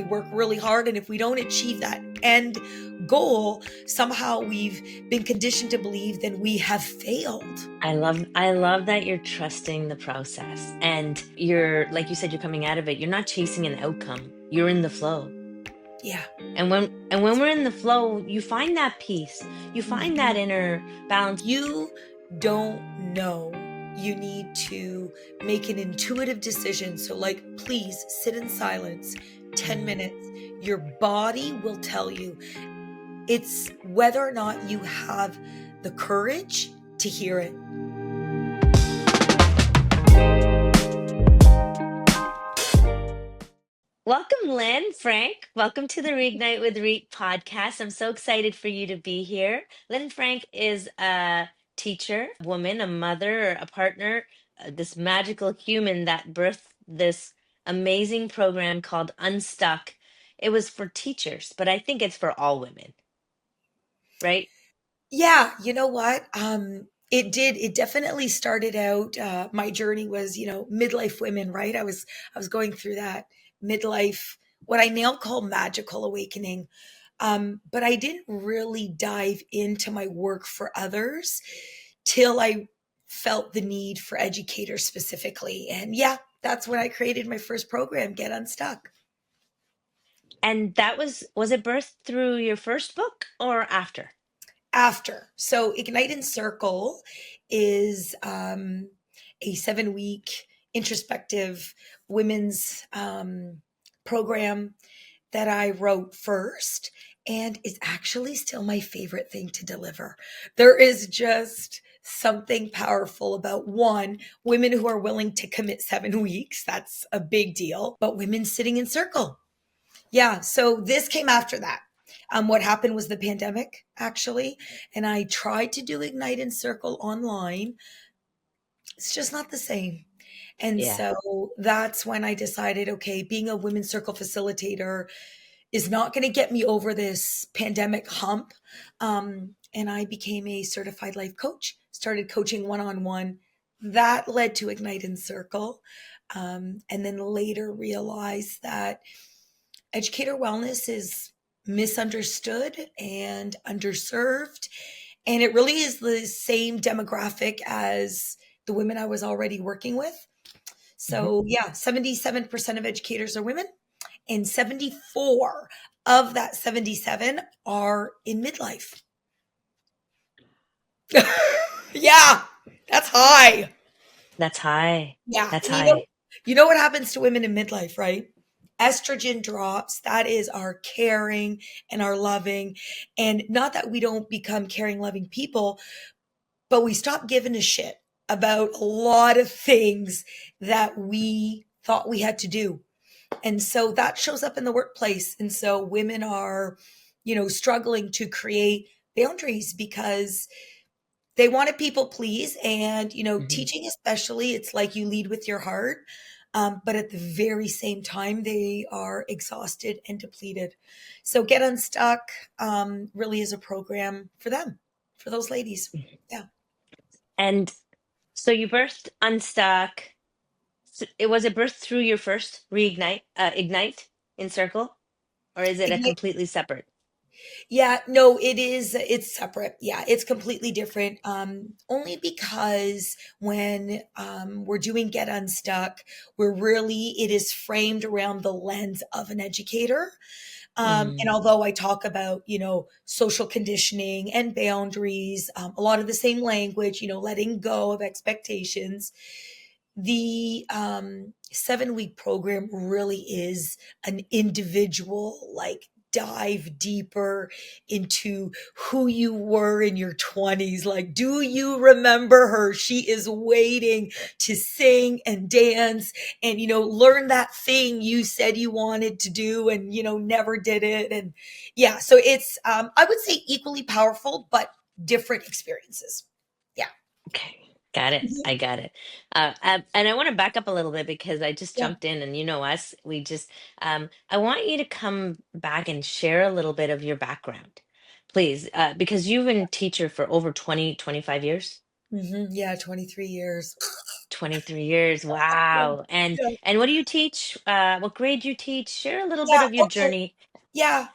work really hard, and if we don't achieve that end goal, somehow we've been conditioned to believe then we have failed. I love that you're trusting the process and you're, like you said, you're coming out of it. You're not chasing an outcome. You're in the flow. Yeah. And when we're in the flow, you find that peace. You find that Mhm. inner balance. You don't know. You need to make an intuitive decision. So, like, please sit in silence 10 Mhm. minutes. Your body will tell you. It's whether or not you have the courage to hear it. Welcome, Lyne Frank. Welcome to the Reignite with Reet podcast. I'm so excited for you to be here. Lyne Frank is a teacher, a woman, a mother, a partner, this magical human that birthed this amazing program called Unstuck. It was for teachers, but I think it's for all women, right? Yeah, you know what? It did. It definitely started out. My journey was, midlife women, right? I was going through that midlife, what I now call magical awakening. But I didn't really dive into my work for others till I felt the need for educators specifically. And yeah, that's when I created my first program, Get Unstuck. And that was it birthed through your first book or after? After. So Ignite and Circle is a 7 week introspective women's program that I wrote first and is actually still my favorite thing to deliver. There is just something powerful about one, women who are willing to commit 7 weeks. That's a big deal. But women sitting in circle. Yeah, so this came after that. What happened was the pandemic, actually, and I tried to do Ignite and Circle online. It's just not the same. And Yeah. so that's when I decided, okay, being a women's circle facilitator is not going to get me over this pandemic hump. And I became a certified life coach, started coaching one on one. That led to Ignite and Circle. And then later realized that educator wellness is misunderstood and underserved. And it really is the same demographic as the women I was already working with. Mhm. So, yeah, 77% of educators are women, and 74 of that 77 are in midlife. Yeah, that's high. That's high. Yeah. That's And high. you know what happens to women in midlife, right? Estrogen drops. That is our caring and our loving. And not that we don't become caring, loving people, but we stop giving a shit about a lot of things that we thought we had to do. And so that shows up in the workplace. And so women are, struggling to create boundaries because they want to people please. And, Mhm. teaching, especially, it's like you lead with your heart. But at the very same time, they are exhausted and depleted. So Get Unstuck really is a program for them, for those ladies. Yeah. And so you birthed Unstuck. It was it birthed through your first Ignite in Circle, or is it a completely separate? Yeah, no, it is. It's separate. Yeah, it's completely different. Only because when we're doing Get Unstuck, it is framed around the lens of an educator. And Mm, although I talk about, social conditioning and boundaries, a lot of the same language, letting go of expectations, the 7 week program really is an individual, like, dive deeper into who you were in your 20s. Like, do you remember her? She is waiting to sing and dance and, learn that thing you said you wanted to do and, never did it. And yeah, so it's, I would say, equally powerful, but different experiences. Yeah. okay, got it. Mhm. I got it. And I want to back up a little bit because I just Yeah. jumped in, and you know us. I want you to come back and share a little bit of your background, please, because you've been a teacher for over 20, 25 years. Yeah. 23 years. 23 years. Wow. Yeah. And what do you teach? What grade do you teach? Share a little bit Yeah. of your Okay. journey. Yeah.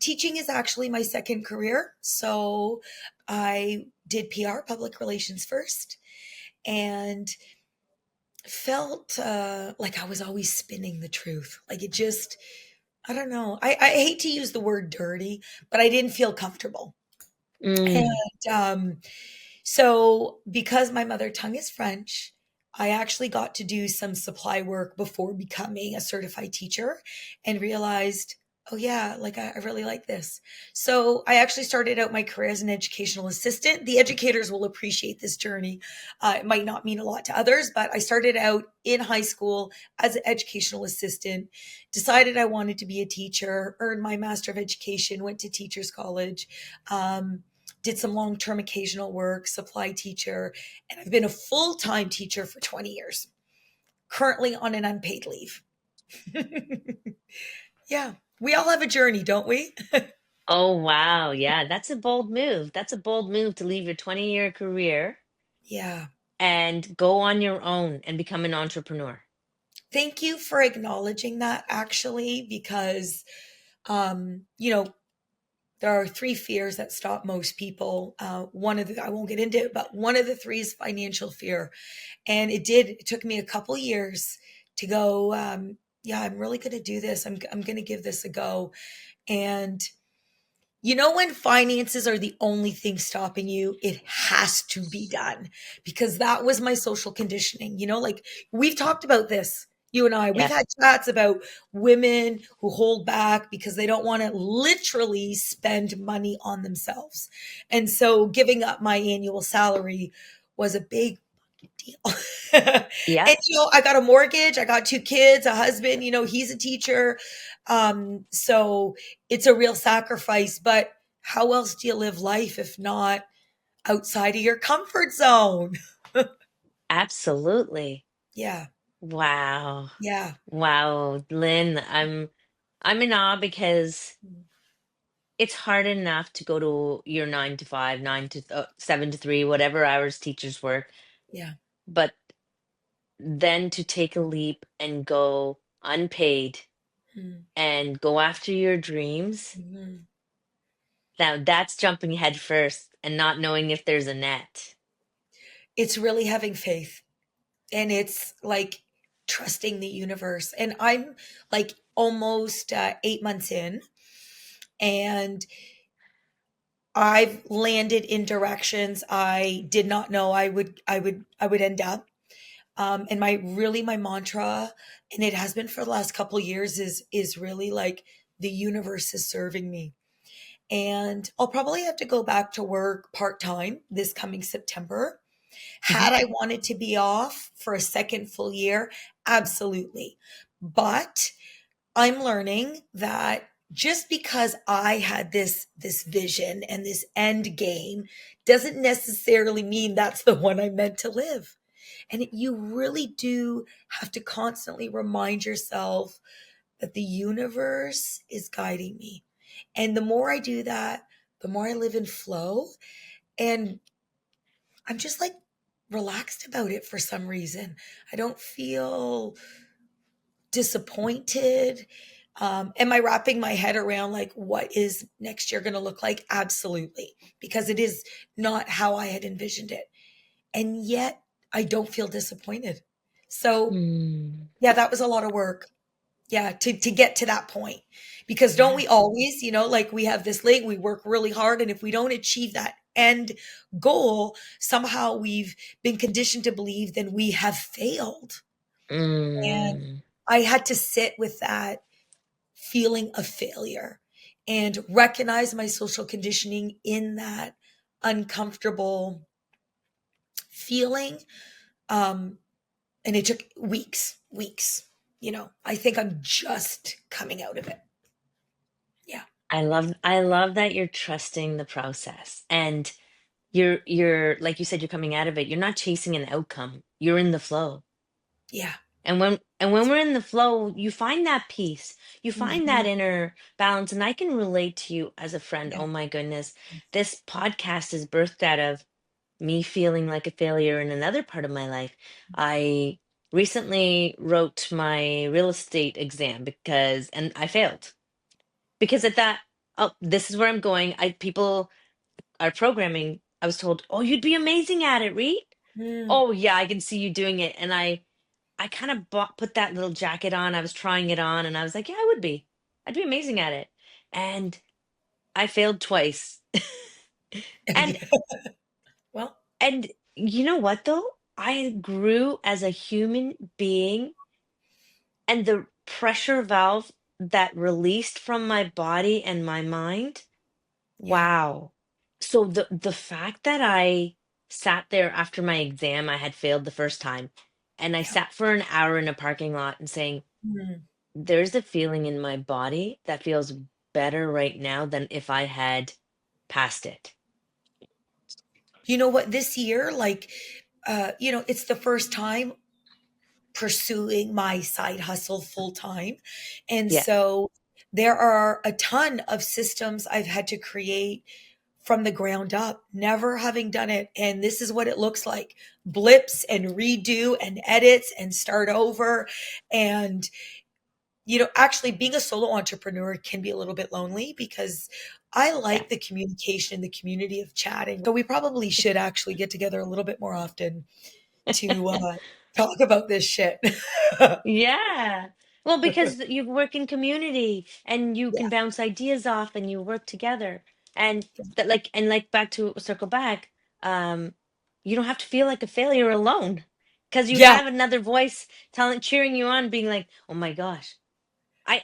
Teaching is actually my second career. So I did PR, public relations first, and felt like I was always spinning the truth. Like it just, I don't know. I hate to use the word dirty, but I didn't feel comfortable. Mm, And so, because my mother tongue is French, I actually got to do some supply work before becoming a certified teacher and realized, oh, yeah, like I really like this. So, I actually started out my career as an educational assistant. The educators will appreciate this journey. It might not mean a lot to others, but I started out in high school as an educational assistant, decided I wanted to be a teacher, earned my Master of Education, went to Teachers College. Did some long term occasional work, supply teacher, and I've been a full time teacher for 20 years, currently on an unpaid leave. Yeah, we all have a journey, don't we? oh, wow. Yeah, that's a bold move. That's a bold move to leave your 20-year career Yeah. and go on your own and become an entrepreneur. Thank you for acknowledging that actually, because, you know, there are three fears that stop most people. One of the, I won't get into it, but one of the three is financial fear. And it took me a couple years to go, yeah, I'm really going to do this. I'm going to give this a go. And when finances are the only thing stopping you, it has to be done, because that was my social conditioning. Like we've talked about this, you and I, we've Yes, had chats about women who hold back because they don't want to literally spend money on themselves. And so giving up my annual salary was a big deal. yeah, And I got a mortgage, I got two kids, a husband, he's a teacher. So it's a real sacrifice, but how else do you live life if not outside of your comfort zone? absolutely. Yeah. Wow. Yeah. Wow, Lynn, I'm in awe because it's hard enough to go to your 9 to 5, 7 to 3, whatever hours teachers work, Yeah. but then to take a leap and go unpaid Mm. and go after your dreams. Mhm. Now that's jumping head first and not knowing if there's a net. It's really having faith, and it's like trusting the universe. And I'm like almost 8 months in, and I've landed in directions I did not know I would end up. And my mantra, and it has been for the last couple years, is really like the universe is serving me. And I'll probably have to go back to work part-time this coming September. Mhm. Had I wanted to be off for a second full year, absolutely. But I'm learning that just because I had this vision and this end game doesn't necessarily mean that's the one I'm meant to live. And you really do have to constantly remind yourself that the universe is guiding me. And the more I do that, the more I live in flow. And I'm just like relaxed about it for some reason. I don't feel disappointed. Am I wrapping my head around like what is next year going to look like? Absolutely, because it is not how I had envisioned it. And yet I don't feel disappointed. So, Mm, yeah, that was a lot of work. Yeah, to get to that point. Because don't yeah. we always, like we have this link, we work really hard, and if we don't achieve that end goal, somehow we've been conditioned to believe then we have failed. And Mm, I had to sit with that feeling of failure and recognize my social conditioning in that uncomfortable feeling. Um, and it took weeks. I think I'm just coming out of it. Yeah. I love that you're trusting the process and you're like you said, you're coming out of it. You're not chasing an outcome. You're in the flow. Yeah. And when we're in the flow, you find that peace. You find that Mhm. inner balance. And I can relate to you as a friend. Yeah. Oh my goodness. This podcast is birthed out of me feeling like a failure in another part of my life. I recently wrote my real estate exam and I failed because at that, oh, this is where I'm going. People are programming. I was told, oh, you'd be amazing at it, Reet. Mm, Oh yeah, I can see you doing it. And I kind of put that little jacket on. I was trying it on and I was like, yeah, I would be. I'd be amazing at it. And I failed twice. And well, and you know what though? I grew as a human being, and the pressure valve that released from my body and my mind. yeah, Wow. So the fact that I sat there after my exam, I had failed the first time, and I yeah. sat for an hour in a parking lot and saying, Mm. there's a feeling in my body that feels better right now than if I had passed it. You know what? This year, like, it's the first time pursuing my side hustle full time. And Yeah. so there are a ton of systems I've had to create from the ground up, never having done it. And this is what it looks like: blips and redo and edits and start over. And, actually being a solo entrepreneur can be a little bit lonely because I Yeah. like the communication, the community of chatting. So we probably should actually get together a little bit more often to talk about this shit. Yeah. Well, because you work in community and you Yeah. can bounce ideas off and you work together. And that like back to circle back, um, you don't have to feel like a failure alone because you Yeah. have another voice telling cheering you on, being like, "Oh my gosh."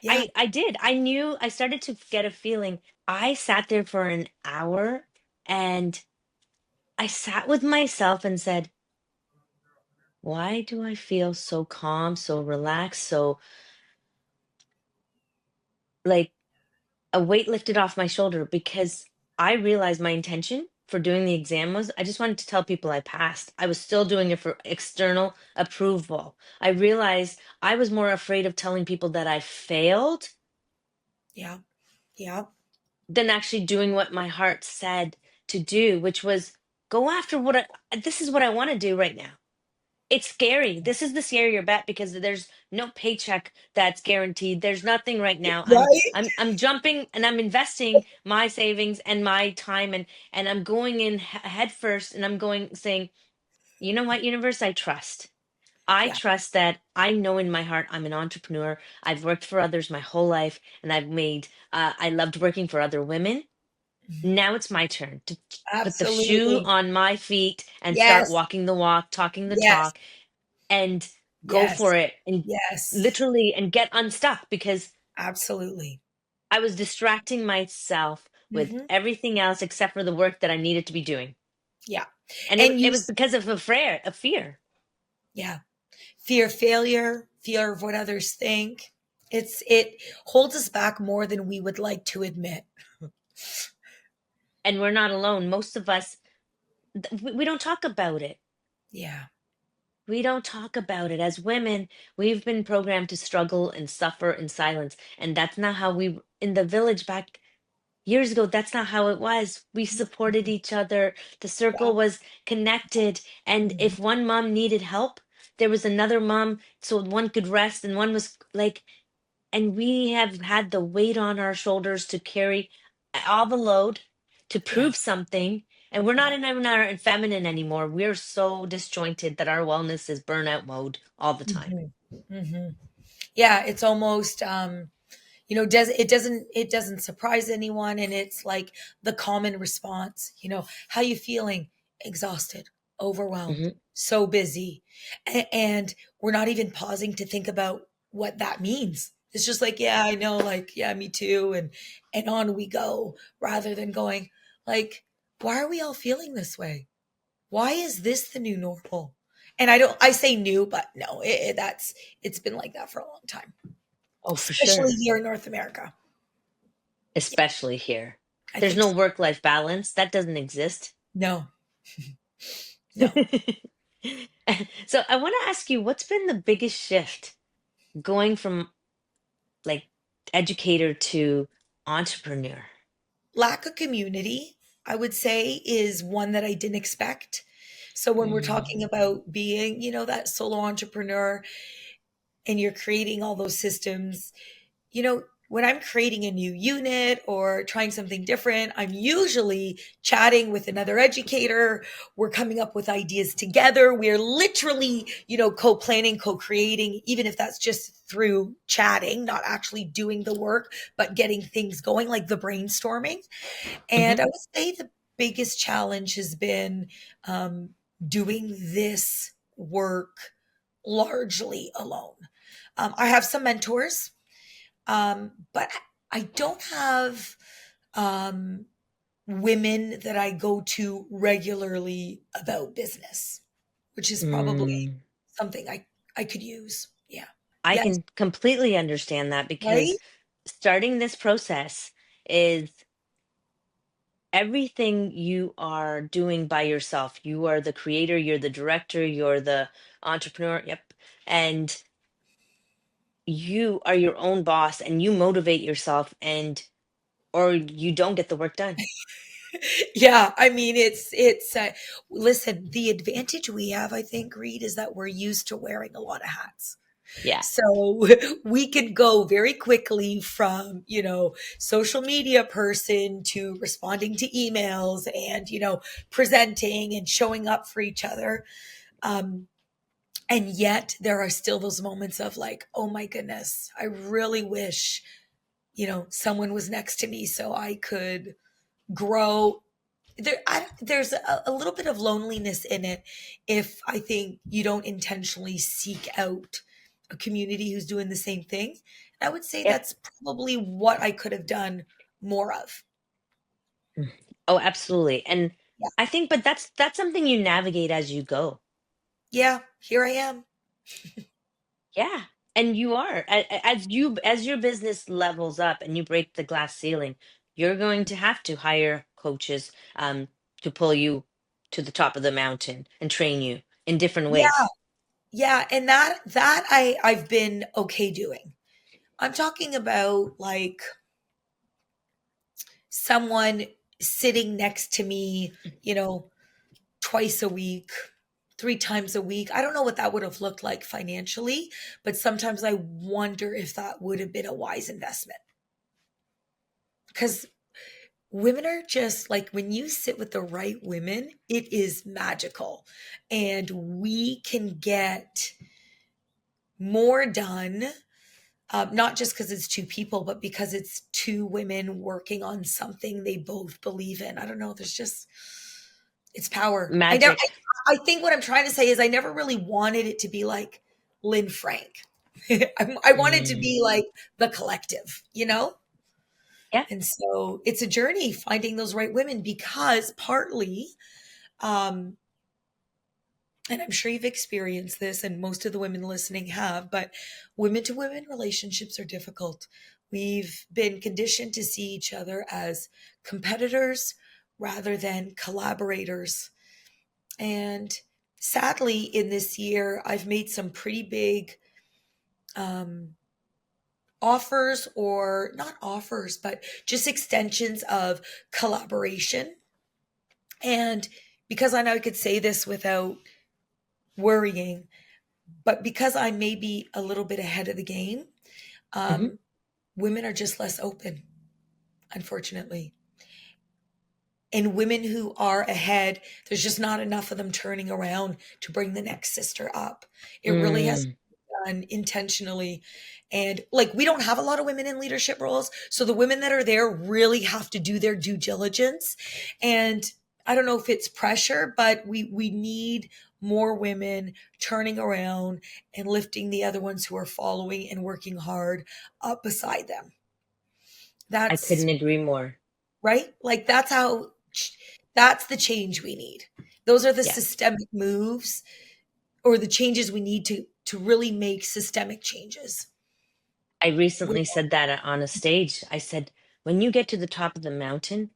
Yeah. I did. I knew I started to get a feeling. I sat there for an hour and I sat with myself and said, "Why do I feel so calm, so relaxed, so like a weight lifted off my shoulder because I realized my intention for doing the exam was I just wanted to tell people I passed. I was still doing it for external approval. I realized I was more afraid of telling people that I failed Yeah. Yeah. than actually doing what my heart said to do, which was go after this is what I want to do right now. It's scary. This is the scarier bet because there's no paycheck that's guaranteed. There's nothing right now. I'm Right? I'm I'm jumping and I'm investing my savings and my time and I'm going in head first and I'm going saying, "You know what, universe, I trust. I Yeah. trust that I know in my heart I'm an entrepreneur. I've worked for others my whole life and I loved working for other women. Mhm. Now it's my turn to put the shoe Absolutely. on my feet and start Yes. walking the walk, talking the Yes. talk and go Yes. for it and Yes. literally and get unstuck because Absolutely. I was distracting myself with Hmm. everything else except for the work that I needed to be doing. Yeah. And And it was because of a fear. yeah, fear of failure, fear of what others think. It holds us back more than we would like to admit. And we're not alone. Most of us, we don't talk about it. Yeah. We don't talk about it. As women, we've been programmed to struggle and suffer in silence. And that's not how in the village back years ago, that's not how it was. We supported Mhm. each other. The Yeah. circle was connected. And Mhm. if one mom needed help, there was another mom so one could rest. And one was like, and we have had the weight on our shoulders to carry all the load to Yeah. prove something. And we're not Yeah. in our feminine anymore. We're so disjointed that our wellness is burnout mode all the time. Hmm. Hmm. Yeah. It's almost doesn't surprise anyone, and it's like the common response. How you feeling? Exhausted, overwhelmed, Hmm. so busy. And we're not even pausing to think about what that means. It's just like, yeah, I know, like, yeah, me too, and on we go, rather than going like, why are we all feeling this way? Why is this the new normal? And I say new, but no, it's been like that for a long time, Oh, for especially sure. here in North America. Yeah, Especially here. I There's think no so. work-life balance. That doesn't exist. No, no. So I want to ask you, what's been the biggest shift going from like educator to entrepreneur? Lack of community, I would say, is one that I didn't expect. So when we're talking Mm. about being, that solo entrepreneur and you're creating all those systems, when I'm creating a new unit or trying something different, I'm usually chatting with another educator. We're coming up with ideas together. We're literally, co-planning, co-creating, even if that's just through chatting, not actually doing the work, but getting things going, like the brainstorming. Mhm. And I would say the biggest challenge has been um, doing this work largely alone. I have some mentors, but I don't have um, women that I go to regularly about business, which is probably Mm. something I could use. Yeah. I Yes. can completely understand that Right. because starting this process is everything you are doing by yourself. You are the creator, you're the director, you're the entrepreneur. Yep. And you are your own boss and you motivate yourself and or you don't get the work done. Yeah. I mean, listen, the advantage we have, I think, Reed, is that we're used to wearing a lot of hats. Yeah. So we could go very quickly from, social media person to responding to emails and, presenting and showing up for each other. Um, and yet there are still those moments of like, oh my goodness, I really wish, someone was next to me so I could grow. There's a little bit of loneliness in it if I think you don't intentionally seek out a community who's doing the same thing. I would say Yep. that's probably what I could have done more of. Mm. Oh, absolutely. And Yeah. I think but that's something you navigate as you go. Yeah, here I am. Yeah. And you are as your business levels up and you break the glass ceiling, you're going to have to hire coaches to pull you to the top of the mountain and train you in different Yeah, ways. yeah, and that I've been okay doing. I'm talking about like someone sitting next to me, you know, twice a week, 3 times a week. I don't know what that would have looked like financially, but sometimes I wonder if that would have been a wise investment. Because women are just like when you sit with the right women, it is magical. And we can get more done, not just because it's two people, but because it's two women working on something they both believe in. I don't know. There's just, it's power. Magic. I think what I'm trying to say is I never really wanted it to be like Lynn Frank. I wanted to Mm. be like the collective, you know? Yeah. And so it's a journey finding those right women because partly, um, and I'm sure you've experienced this, and most of the women listening have, but women to women relationships are difficult. We've been conditioned to see each other as competitors rather than collaborators. And sadly, in this year, I've made some pretty big um, offers, or not offers, but just extensions of collaboration. And because I know I could say this without worrying, but because I may be a little bit ahead of the game, Hmm. um, women are just less open, unfortunately. And women who are ahead, there's just not enough of them turning around to bring the next sister up. It really has to Mm. be done intentionally. And like, we don't have a lot of women in leadership roles. So the women that are there really have to do their due diligence. And I don't know if it's pressure, but we need more women turning around and lifting the other ones who are following and working hard up beside them. I That's couldn't agree more. right. Like that's the change we need. Those are the Yeah. systemic moves or the changes we need to really make systemic changes. I We- recently said that on a stage. I said, when you get to the top of the mountain,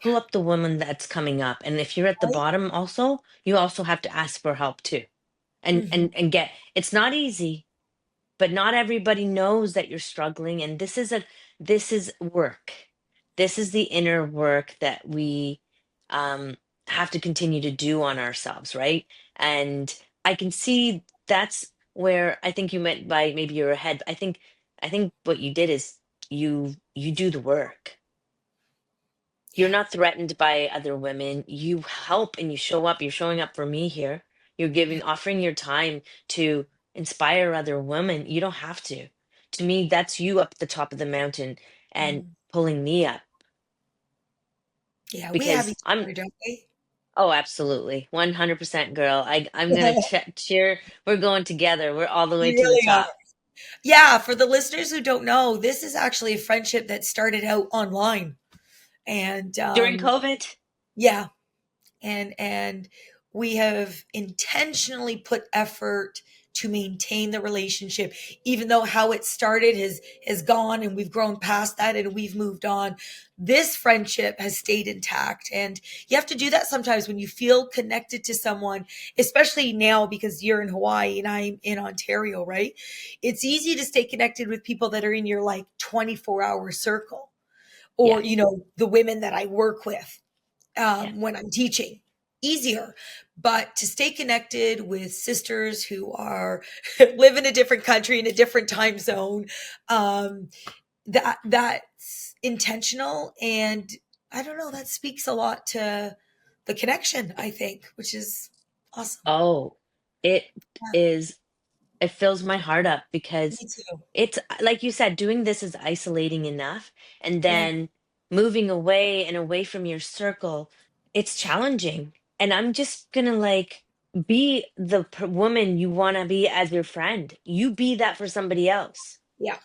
pull yeah, up the woman that's coming up. And if you're at the right? bottom also, you also have to ask for help too. And Mhm. and get it's not easy, but not everybody knows that you're struggling. And this is work. This is the inner work that we um have to continue to do on ourselves, right? And I can see that's where I think you meant by maybe you're ahead. I think what you did is you do the work. You're Yeah. not threatened by other women. You help and you show up. You're showing up for me here. You're Yeah. offering your time to inspire other women. You don't have to. To me, that's you up the top of the mountain and Mm. pulling me up Yeah. We have because each I'm, other, don't we? oh, absolutely. 100% girl. I'm going to cheer. We're going together. We're all the way You to the really are. top. Yeah. For the listeners who don't know, this is actually a friendship that started out online. And During COVID? yeah, and we have intentionally put effort to maintain the relationship, even though how it started has gone and we've grown past that and we've moved on. This friendship has stayed intact, and you have to do that sometimes when you feel connected to someone, especially now because you're in Hawaii and I'm in Ontario, right? It's easy to stay connected with people that are in your like 24-hour circle, or Yes. the women that I work with Yes. when I'm teaching. Easier. But to stay connected with sisters who are live in a different country in a different time zone, um, that's intentional, and I don't know, that speaks a lot to the connection, I think, which is awesome. Oh, it Yeah, is. It fills my heart up because me too. it's like you said, doing this is isolating enough. And Yeah, then moving away and away from your circle, it's challenging. And I'm just gonna like be the woman you want to be as your friend. You be that for somebody else, yeah,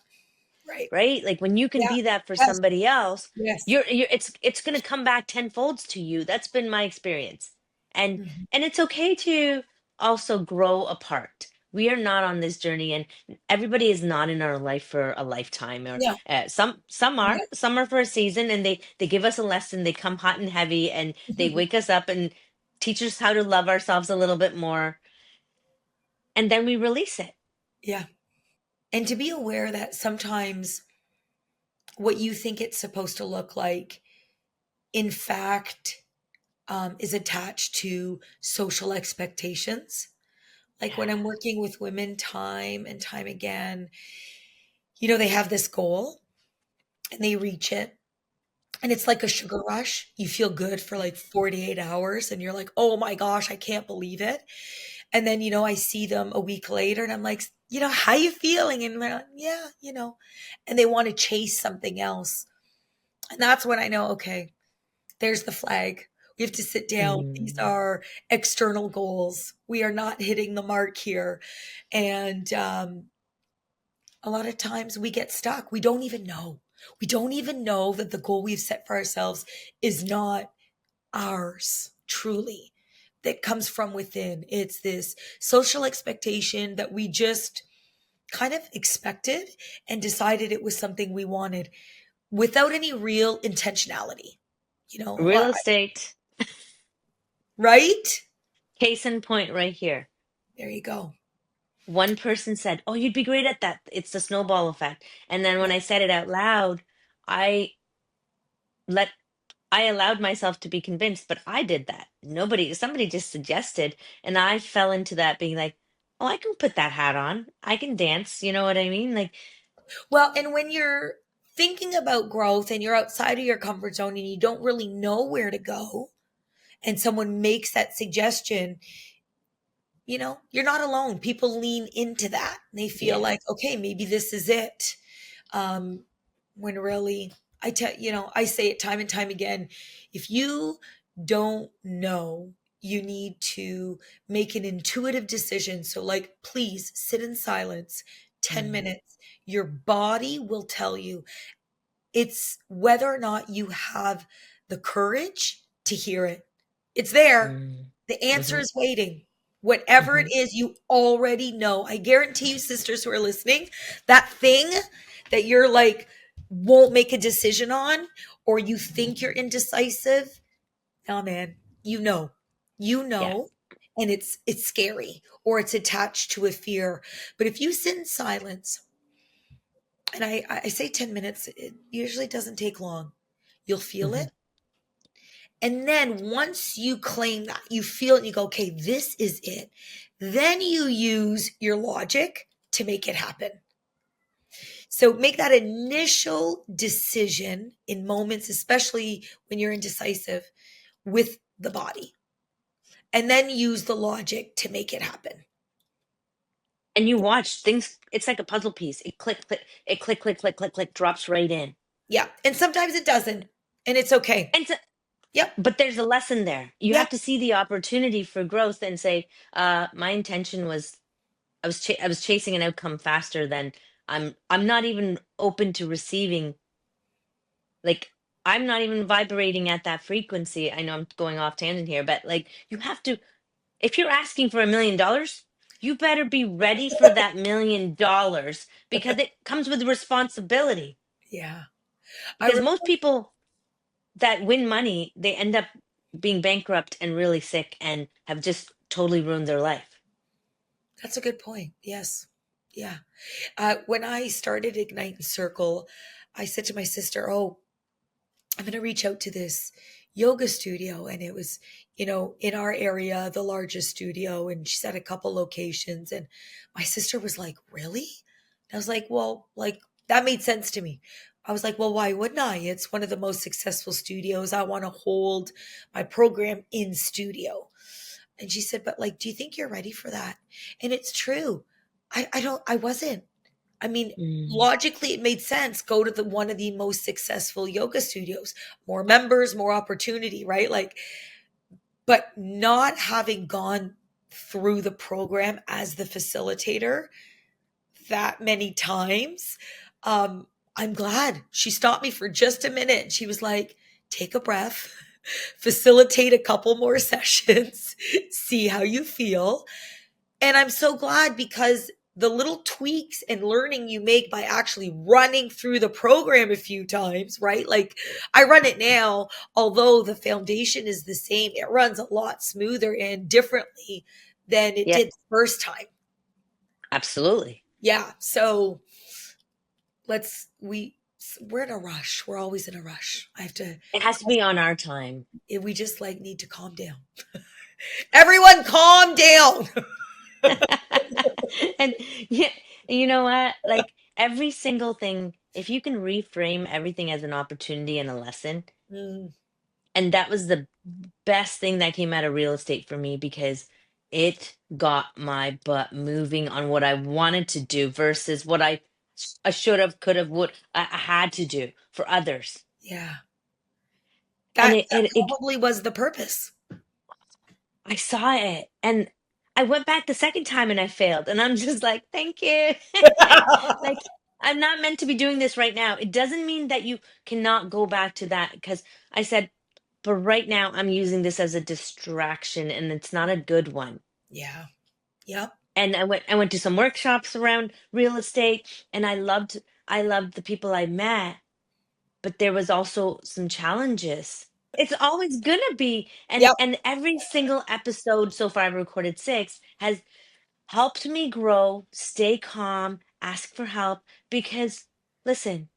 right. right? Like when you can Yeah, be that for yes, somebody else, yes. you're it's going to come back tenfolds to you. That's been my experience. And Mhm. it's okay to also grow apart. We are not on this journey, and everybody is not in our life for a lifetime, or Yeah, some are yeah. for a season, and they give us a lesson. They come hot and heavy, and they wake us up and teach us how to love ourselves a little bit more, and then we release it. Yeah. And to be aware that sometimes what you think it's supposed to look like, in fact, is attached to social expectations. Like when I'm Yeah. working with women time and time again, they have this goal and they reach it. And it's like a sugar rush. You feel good for like 48 hours and you're like, oh my gosh, I can't believe it. And then, I see them a week later and I'm like, how you feeling? And they're like, yeah, and they want to chase something else. And that's when I know, okay, there's the flag. We have to sit down. These Mm. are external goals. We are not hitting the mark here. And a lot of times we get stuck. We don't even know. We don't even know that the goal we've set for ourselves is not ours, truly, that comes from within. It's this social expectation that we just kind of expected and decided it was something we wanted without any real intentionality. Real estate, Right? case in point right here. There you go. One person said, "Oh, you'd be great at that. It's the snowball effect." And then when Yeah. I said it out loud, I let I allowed myself to be convinced, but I did that. Somebody just suggested, and I fell into that being like, "Oh, I can put that hat on. I can dance." You know what I mean? Like, Well, and when you're thinking about growth and you're outside of your comfort zone and you don't really know where to go, and someone makes that suggestion, you're not alone. People lean into that. They feel yeah. like, okay, maybe this is it. Um, when really, I say it time and time again. If you don't know, you need to make an intuitive decision. So, like, please sit in silence 10 Mm, minutes. Your body will tell you. It's whether or not you have the courage to hear it. It's there. mm, The answer mm-hmm, is waiting. Whatever it mm-hmm. is, you already know. I guarantee you, sisters who are listening, that thing that you're like, won't make a decision on, or you think you're indecisive. No, man, you know, you Yeah. know, and it's scary or it's attached to a fear. But if you sit in silence, and I say 10 minutes, it usually doesn't take long. You'll feel Mm-hmm. it. And then once you claim that, you feel it and you go, okay, this is it. Then you use your logic to make it happen. So make that initial decision in moments, especially when you're indecisive, with the body, and then use the logic to make it happen. And you watch things, it's like a puzzle piece. It click, click, it click, click, click, click, click, drops right in. Yeah. And sometimes it doesn't, and it's okay. And so, Yep. but there's a lesson there. You Yep. have to see the opportunity for growth and say, my intention was I was chasing an outcome faster than I'm not even open to receiving, like I'm not even vibrating at that frequency. I know I'm going off tangent here, but like you have to, if you're asking for $1 million, you better be ready for that $1 million because it comes with responsibility. Yeah. I Because re- most people that win money, they end up being bankrupt and really sick and have just totally ruined their life. that's a good point. Yes. Yeah. When I started Ignite and Circle, I said to my sister, "Oh, I'm going to reach out to this yoga studio." And it was, in our area, the largest studio. And she's at a couple locations. And my sister was like, "Really?" And I was like, "Well, like, that made sense to me." I was like, "Well, why wouldn't I? It's one of the most successful studios. I want to hold my program in studio." And she said, "But like, do you think you're ready for that?" And it's true. I wasn't. I mean, Mm. logically, it made sense. Go to the one of the most successful yoga studios, more members, more opportunity, right? Like, but not having gone through the program as the facilitator that many times, um, I'm glad she stopped me for just a minute. And she was like, take a breath, facilitate a couple more sessions, see how you feel. And I'm so glad because the little tweaks and learning you make by actually running through the program a few times, right? Like I run it now, although the foundation is the same, it runs a lot smoother and differently than it Yep, did the first time. absolutely. Yeah. So we're in a rush. We're always in a rush. I have to, It has to be on our time. we just like need to calm down. Everyone calm down. And yeah, you know what? Like every single thing, if you can reframe everything as an opportunity and a lesson, Mm, and that was the best thing that came out of real estate for me because it got my butt moving on what I wanted to do versus what I should have, could have, would I had to do for others. yeah. And That probably was the purpose. I saw it and I went back the second time and I failed. And I'm just like, thank you. Like, I'm not meant to be doing this right now. It doesn't mean that you cannot go back to that because I said, but right now I'm using this as a distraction and it's not a good one. Yeah. Yep. And I went to some workshops around real estate and I loved the people I met, but there was also some challenges. It's always gonna be, and Yep. and every single episode so far, I've recorded six, has helped me grow, stay calm, ask for help. Because listen,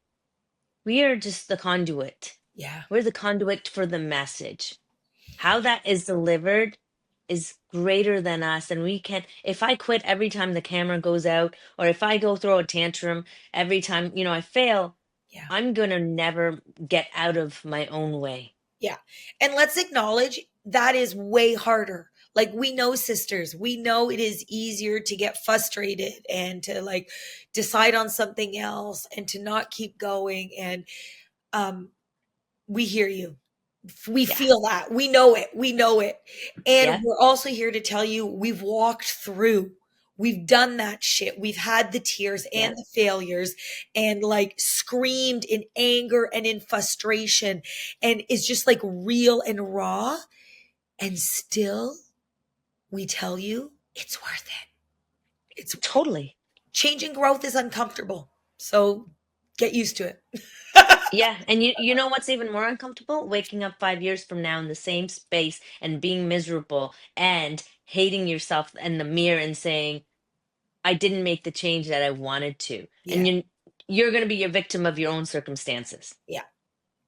we are just the conduit. Yeah. We're the conduit for the message. How that is delivered is greater than us. And we can, if I quit every time the camera goes out, or if I go throw a tantrum every time, I fail, Yeah. I'm gonna never get out of my own way. Yeah. And let's acknowledge that is way harder. Like we know sisters, we know it is easier to get frustrated and to like decide on something else and to not keep going. And um we hear you. We Yeah. feel that. We know it. We know it. And Yeah. we're also here to tell you we've walked through. We've done that shit. We've had the tears Yeah. and the failures and like screamed in anger and in frustration and it's just like real and raw. And still, we tell you it's worth it. It's Totally. change and growth is uncomfortable. So get used to it. Yeah. And you know what's even more uncomfortable? Waking up 5 years from now in the same space and being miserable and hating yourself in the mirror and saying, I didn't make the change that I wanted to. Yeah. And you're gonna be your victim of your own circumstances. Yeah.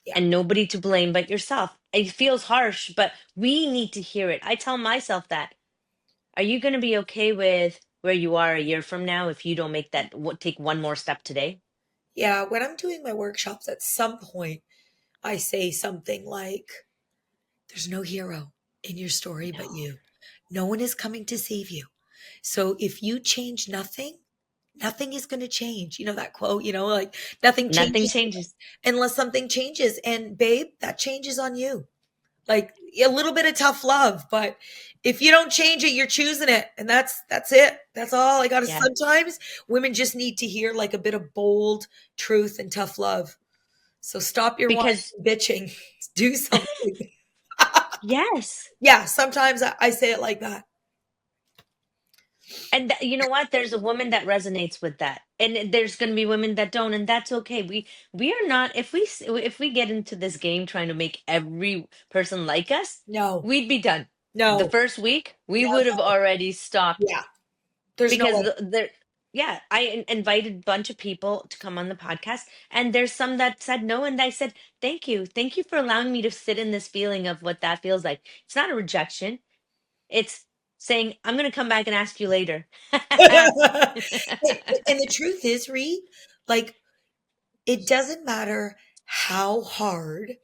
Yeah. and nobody to blame but yourself. It feels harsh, but we need to hear it. I tell myself that. Are you going to be okay with where you are a year from now if you don't make that, take one more step today? Yeah. When I'm doing my workshops, at some point, I say something like, there's no hero in your story but No, you. No one is coming to save you. So if you change nothing, nothing is going to change. You know that quote, like nothing nothing changes changes. unless something changes. And babe, that changes on you. Like a little bit of tough love, but if you don't change it, you're choosing it. And that's it. That's all I got to. Yeah. Sometimes women just need to hear like a bit of bold truth and tough love. So stop your whining Because, and bitching. Do something. yes. Yeah, sometimes I say it like that. And you know what? There's a woman that resonates with that, and there's going to be women that don't, and that's okay. We are not. If we get into this game trying to make every person like us, No, we'd be done. The no, first week, we no, would have no. already stopped Yeah, there's no because way. there. Yeah, I invited a bunch of people to come on the podcast, and there's some that said no, and I said thank you for allowing me to sit in this feeling of what that feels like. It's not a rejection. It's saying, I'm going to come back and ask you later. And the truth is, Reed, like it doesn't matter how hard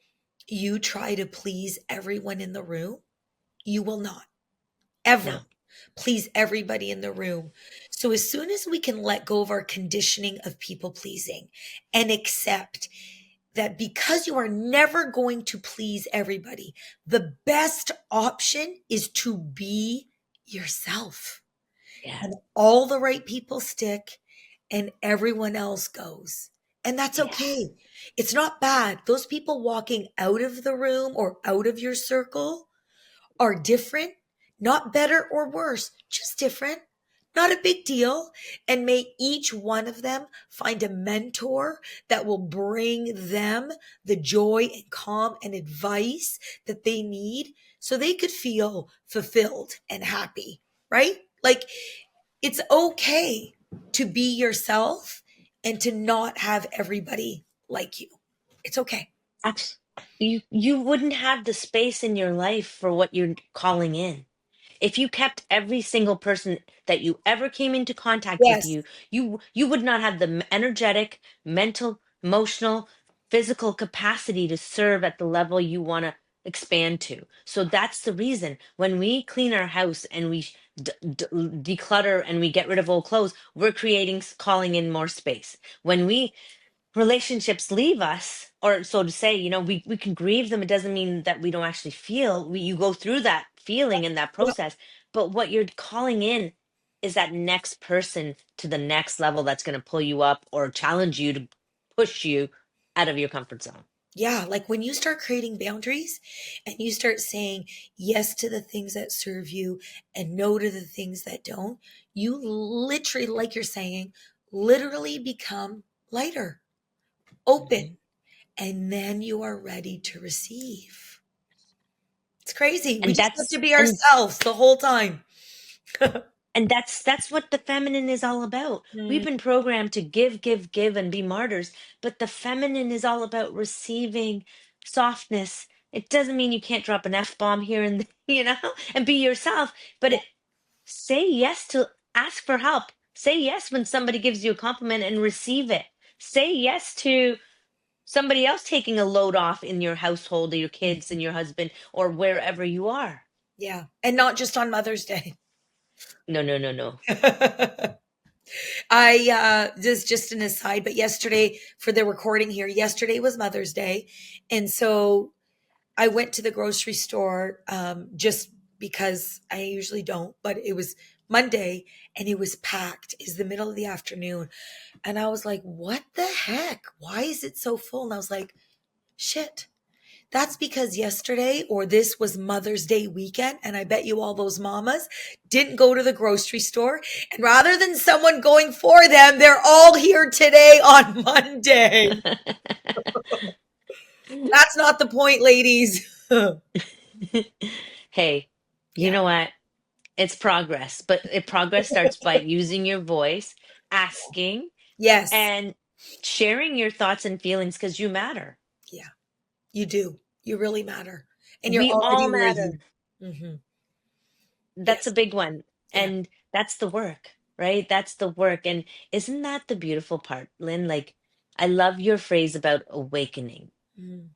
you try to please everyone in the room, you will not No. ever please everybody in the room. So as soon as we can let go of our conditioning of people pleasing and accept that because you are never going to please everybody, the best option is to be yourself. Yeah. And all the right people stick and everyone else goes. And that's Yeah. okay. It's not bad. Those people walking out of the room or out of your circle are different, not better or worse, just different. Not a big deal. And may each one of them find a mentor that will bring them the joy and calm and advice that they need so they could feel fulfilled and happy, right? Like it's okay to be yourself and to not have everybody like you. It's okay. Actually, you wouldn't have the space in your life for what you're calling in. If you kept every single person that you ever came into contact with Yes. you, you would not have the energetic, mental, emotional, physical capacity to serve at the level you want to expand to. So that's the reason when we clean our house and we declutter and we get rid of old clothes, we're creating, calling in more space. When we relationships leave us, or so to say, we can grieve them. It doesn't mean that we don't actually feel. You go through that feeling and that Yep. process, but what you're calling in is that next person to the next level that's going to pull you up or challenge you to push you out of your comfort zone. Yeah, like when you start creating boundaries and you start saying yes to the things that serve you and no to the things that don't, you literally, like you're saying, literally become lighter, Mhm. open, and then you are ready to receive. It's crazy. We and just have to that's be and ourselves the whole time. And that's what the feminine is all about. We've Mm, been programmed to give, give, give and be martyrs, but the feminine is all about receiving softness. It doesn't mean you can't drop an F bomb here and and be yourself, but yeah, say yes to ask for help. Say yes when somebody gives you a compliment and receive it. Say yes to somebody else taking a load off in your household or your kids mhm, and your husband or wherever you are. yeah. And not just on Mother's Day. No, no, no, no. This is just an aside, but yesterday for the recording here, yesterday was Mother's Day. And so I went to the grocery store just because I usually don't, but it was Monday and it was packed. It's the middle of the afternoon. And I was like, what the heck? Why is it so full? And I was like, shit. That's because yesterday or this was Mother's Day weekend. And I bet you all those mamas didn't go to the grocery store. And rather than someone going for them, they're all here today on Monday. That's not the point, ladies. Hey, you Yeah. know what? It's progress, but progress starts by using your voice, asking, Yes. and sharing your thoughts and feelings because you matter. Yeah. You do. You really matter. And you're We all already where you. matter. Hmm. That's a Yes. big one. Yeah. And that's the work, right? That's the work. And isn't that the beautiful part, Lynn? Like, I love your phrase about awakening. Mm.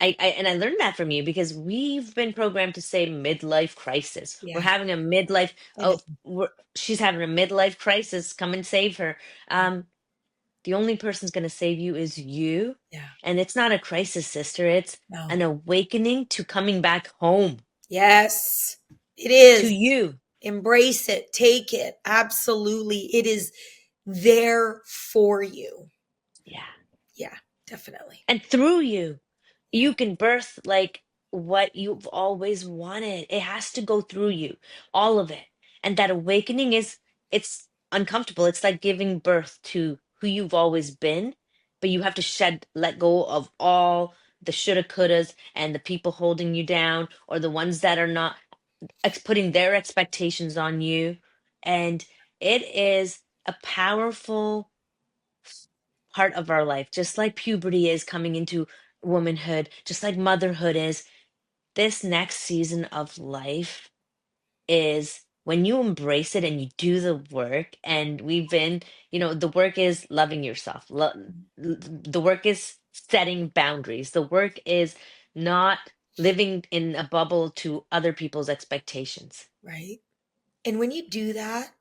And I learned that from you because we've been programmed to say midlife crisis. We're Yeah. having a midlife. I know. Oh, she's having a midlife crisis. Come and save her. Yeah. The only person's going to save you is you. Yeah. And it's not a crisis, sister. It's No. an awakening to coming back home Yes. It to is. you. Embrace it. Take it. Absolutely. It is there for you. Yeah. Yeah, definitely. And through you, Yeah. you can birth like what you've always wanted. It has to go through you, all of it. And that awakening is, it's uncomfortable. It's like giving birth to who you've always been, but you have to let go of all the shoulda, couldas, and the people holding you down, or the ones that are not putting their expectations on you. And it is a powerful part of our life, just like puberty is coming into womanhood, just like motherhood is. This next season of life is when you embrace it and you do the work. And we've been, the work is loving yourself. The work is setting boundaries. The work is not living in a bubble to other people's expectations. Right. And when you do that,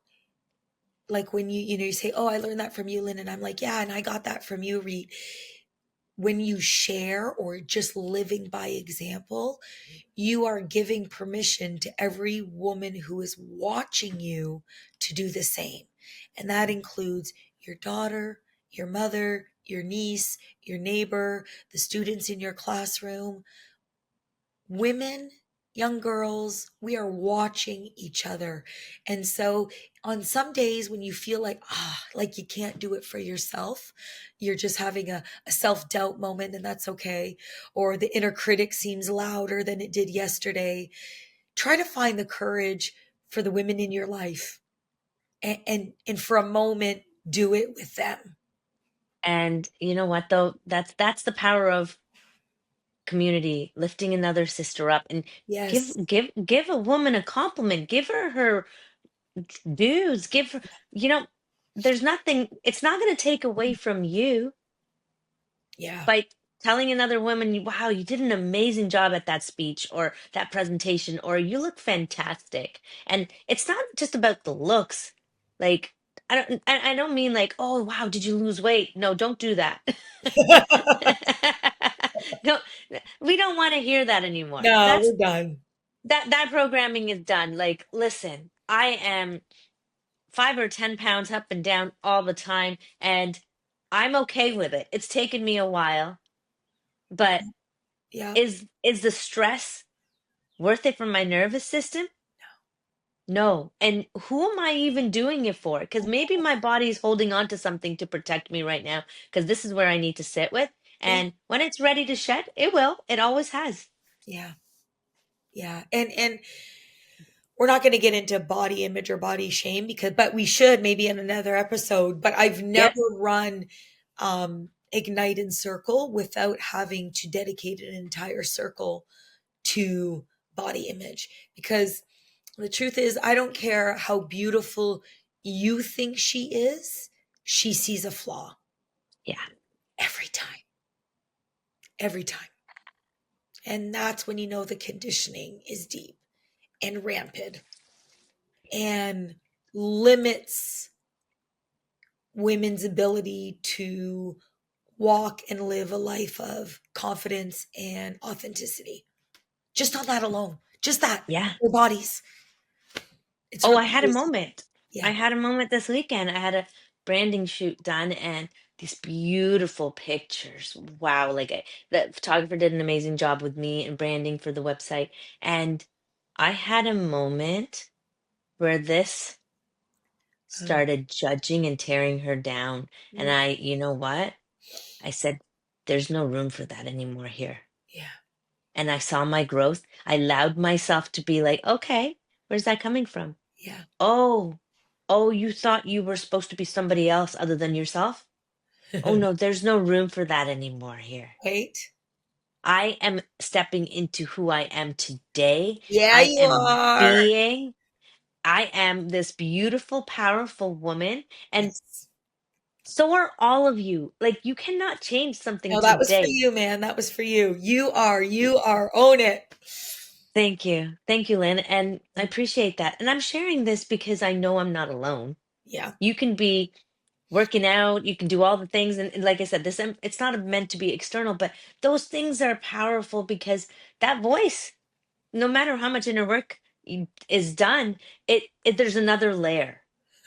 like when you say, "Oh, I learned that from you, Lynn," and I'm like, "Yeah, and I got that from you, Reet." When you share or just living by example, you are giving permission to every woman who is watching you to do the same. And that includes your daughter, your mother, your niece, your neighbor, the students in your classroom. Women, young girls, we are watching each other. And so on some days when you feel like you can't do it for yourself, you're just having a self-doubt moment, and that's okay. Or the inner critic seems louder than it did yesterday. Try to find the courage for the women in your life, and for a moment do it with them. And you know what though? That's the power of community, lifting another sister up, and Yes. give a woman a compliment, give her dues, give her, you know there's nothing, it's not going to take away from you Yeah. by telling another woman, wow, you did an amazing job at that speech or that presentation, or you look fantastic. And it's not just about the looks. Like, I don't mean like, oh wow, did you lose weight? No, don't do that. No, we don't want to hear that anymore. No, That's we're done. that programming is done. Like, listen, I am 5 or 10 pounds up and down all the time, and I'm okay with it. It's taken me a while, but Yeah. is the stress worth it for my nervous system? No. And who am I even doing it for? Because maybe my body is holding on to something to protect me right now, because this is where I need to sit with. Yeah. And when it's ready to shed, it will. It always has. Yeah. Yeah. And we're not going to get into body image or body shame, but we should maybe in another episode. But I've never Yep. run Ignite and Circle without having to dedicate an entire circle to body image, because the truth is, I don't care how beautiful you think she sees a flaw Yeah. every time, every time. And that's when you know the conditioning is deep and rampant and limits women's ability to walk and live a life of confidence and authenticity. Just on that alone, just that, Yeah. their bodies. It's Oh, really I had a crazy. moment. I Yeah. had a moment this weekend. I had a branding shoot done and these beautiful pictures. Wow. The photographer did an amazing job with me and branding for the website. And I had a moment where this Oh, started judging and tearing her down. And mm, you know what? I said, there's no room for that anymore here. yeah. And I saw my growth. I allowed myself to be like, okay, where's that coming from? Yeah. Oh, oh, you thought you were supposed to be somebody else other than yourself? Oh no, there's no room for that anymore here. Right. I am stepping into who I am today. Yeah, I you am are. being, I am this beautiful, powerful woman. And Yes. so are all of you. Like, you cannot change something No, that was for today. you, man. That was for you. You are. Own it. Thank you. Thank you, Lynn. And I appreciate that. And I'm sharing this because I know I'm not alone. Yeah. You can be working out, you can do all the things. And like I said, this it's not meant to be external, but those things are powerful because that voice, no matter how much inner work is done, it there's another layer.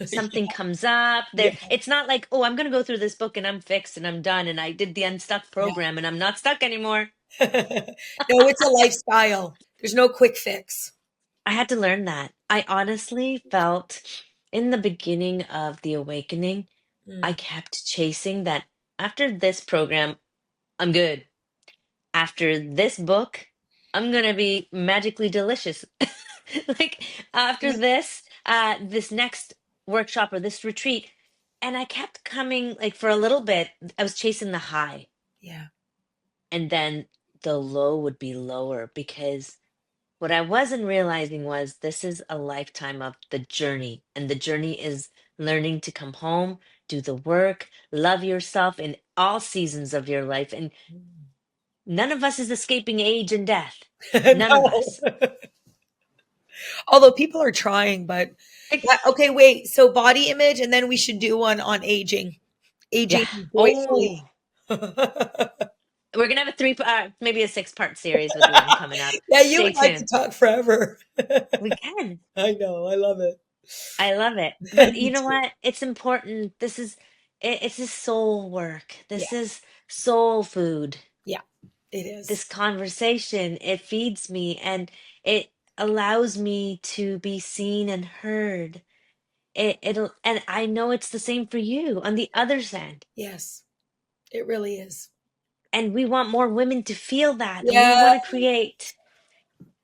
Something comes up there. Yeah. It's not like, oh, I'm going to go through this book and I'm fixed and I'm done and I did the unstuck Yeah. program and I'm not stuck anymore. No, it's a lifestyle. There's no quick fix. I had to learn that. I honestly felt in the beginning of the awakening, I Mm, kept chasing that after this program, I'm good. After this book, I'm gonna be magically delicious. Like after yeah. this, this next workshop or this retreat, and I kept coming like for a little bit. I was chasing the high, Yeah. and then the low would be lower because what I wasn't realizing was this is a lifetime of the journey, and the journey is learning to come home, do the work, love yourself in all seasons of your life, and Mm. none of us is escaping age and death. None of No. us. Although people are trying, but yeah, okay, wait. So body image, and then we should do one on aging. Yeah. Aging joyfully. Oh, we're gonna have a maybe a six-part series with Lynn coming up. Yeah, you Stay and I could tuned. talk forever. We can. I know. I love it. I love it. But you Me know too. what? It's important. It's a soul work. Yeah. This is soul food. Yeah. It This is. conversation, it feeds me and it allows me to be seen and heard. It'll, and I know it's the same for you on the other end. Yes. It really is. And we want more women to feel that. And we Yeah. want to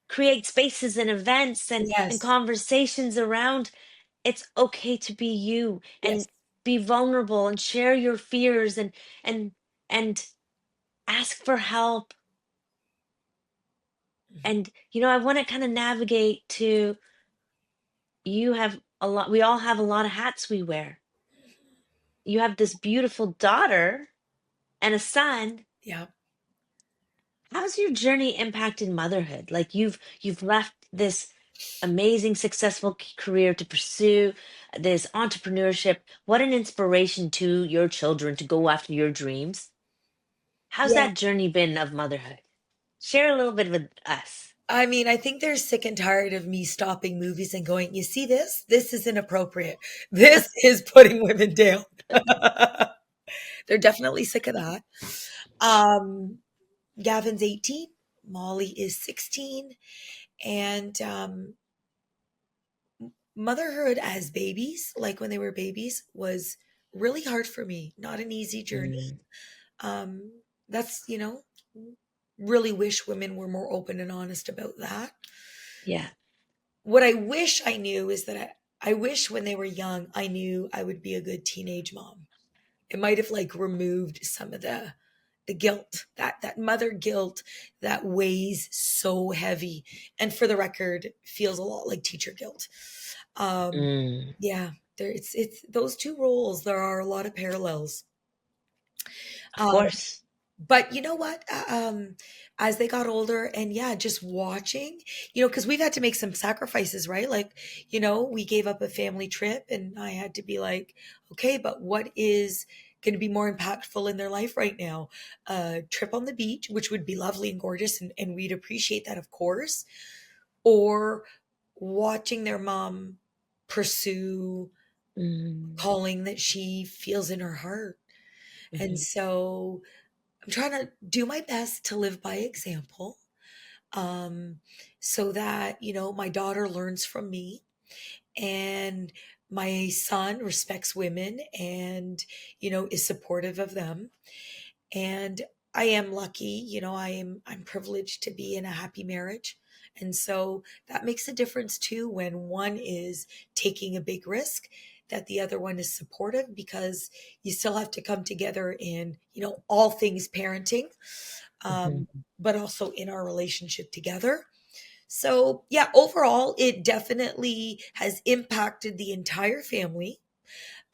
create spaces and events and Yes. conversations around it's okay to be you Yes. and be vulnerable and share your fears and and ask for help. Mhm. And I want to kind of navigate to you have a lot we all have a lot of hats we wear. You have this beautiful daughter and a son. Yeah. How's your journey impacted motherhood? Like you've left this amazing successful career to pursue this entrepreneurship. What an inspiration to your children to go after your dreams. How's Yeah. that journey been of motherhood? Share a little bit with us. I mean, I think they're sick and tired of me stopping movies and going, you see this? This is inappropriate. This is putting women down. They're definitely sick of that. Um, Gavin's 18, Molly is 16, and motherhood as babies, like when they were babies, was really hard for me. Not an easy journey. Mm, Um, that's, really wish women were more open and honest about that. yeah. What I wish I knew is that I wish when they were young, I knew I would be a good teenage mom. It might have like removed some of the guilt, that mother guilt that weighs so heavy, and for the record feels a lot like teacher guilt. um Mm, yeah, there it's those two roles, there are a lot of parallels. of um course. but you know what, as they got older, and yeah, just watching, because we've had to make some sacrifices, right? Like, we gave up a family trip, and I had to be like, okay, but what is going to be more impactful in their life right now? A trip on the beach, which would be lovely and gorgeous, and we'd appreciate that, of course, or watching their mom pursue Mm, calling that she feels in her heart. And mhm, so I'm trying to do my best to live by example, um, so that, my daughter learns from me, and my son respects women, and, is supportive of them. And I am lucky, I'm privileged to be in a happy marriage. And so that makes a difference too when one is taking a big risk that the other one is supportive, because you still have to come together in, all things parenting, Hmm. but also in our relationship together. So, yeah, overall, it definitely has impacted the entire family.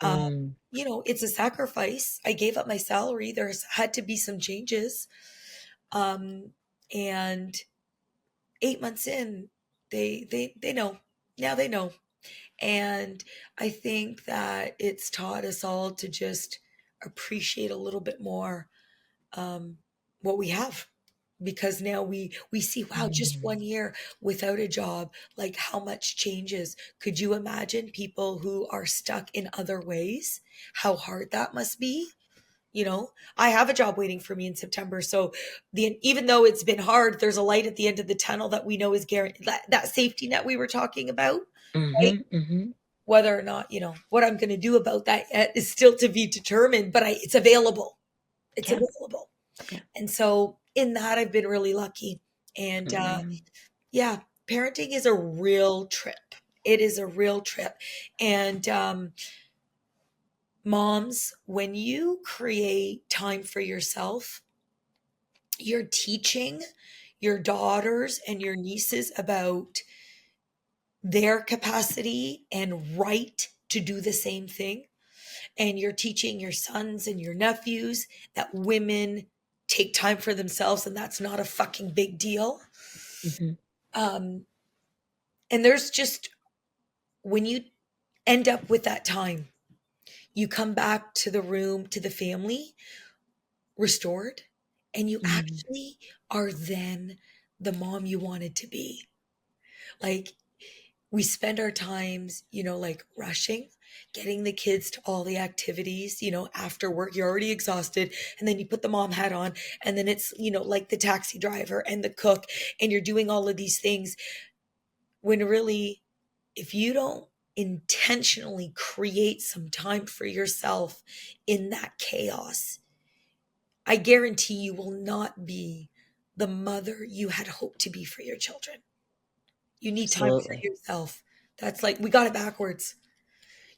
Um, Mm, it's a sacrifice. I gave up my salary. There's had to be some changes. And 8 months in, they know. Now they know. And I think that it's taught us all to just appreciate a little bit more, um, what we have, because now we see, wow, just mm, 1 year without a job, like how much changes. Could you imagine people who are stuck in other ways, how hard that must be? I have a job waiting for me in September, so even though it's been hard, there's a light at the end of the tunnel that we know is guaranteed, that safety net we were talking about, right? hmm, hmm. Whether or not, what I'm going to do about that yet is still to be determined, but it's available. It's Yeah, available. yeah. And so in that, I've been really lucky. And Mm. yeah, parenting is a real trip. It is a real trip. And moms, when you create time for yourself, you're teaching your daughters and your nieces about their capacity and right to do the same thing. And you're teaching your sons and your nephews that women take time for themselves, and that's not a fucking big deal. Hmm. Um, and there's just, when you end up with that time, you come back to the room, to the family, restored, and you Mm. actually are then the mom you wanted to be. Like, we spend our times, like rushing, getting the kids to all the activities, after work, you're already exhausted. And then you put the mom hat on, and then it's, like the taxi driver and the cook, and you're doing all of these things, when really, if you don't intentionally create some time for yourself in that chaos, I guarantee you will not be the mother you had hoped to be for your children. You need time for Absolutely. yourself. That's like, we got it backwards.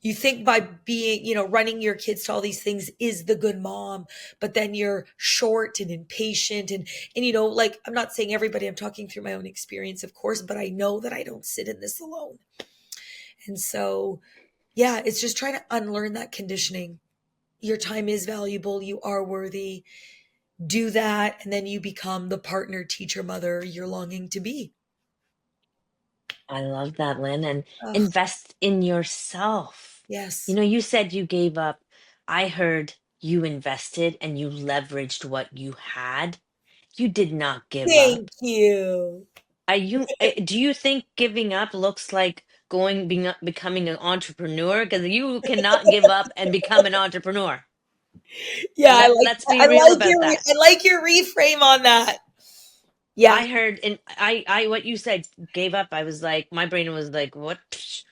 You think by being, running your kids to all these things is the good mom, but then you're short and impatient, and like, I'm not saying everybody, I'm talking through my own experience, of course, but I know that I don't sit in this alone. And so, yeah, it's just trying to unlearn that conditioning. Your time is valuable, you are worthy. Do that, and then you become the partner, teacher, mother you're longing to be. I love that, Lynn. And Oh, invest in yourself. yes. You said you gave up. I heard you invested and you leveraged what you had. You did not give Thank up. you. Do you think giving up looks like becoming an entrepreneur? Because you cannot give up and become an entrepreneur. Yeah, I like Let's that. be real about that. I like your reframe on that. Yeah. I heard and what you said gave up. I was like, my brain was like, what? Psh.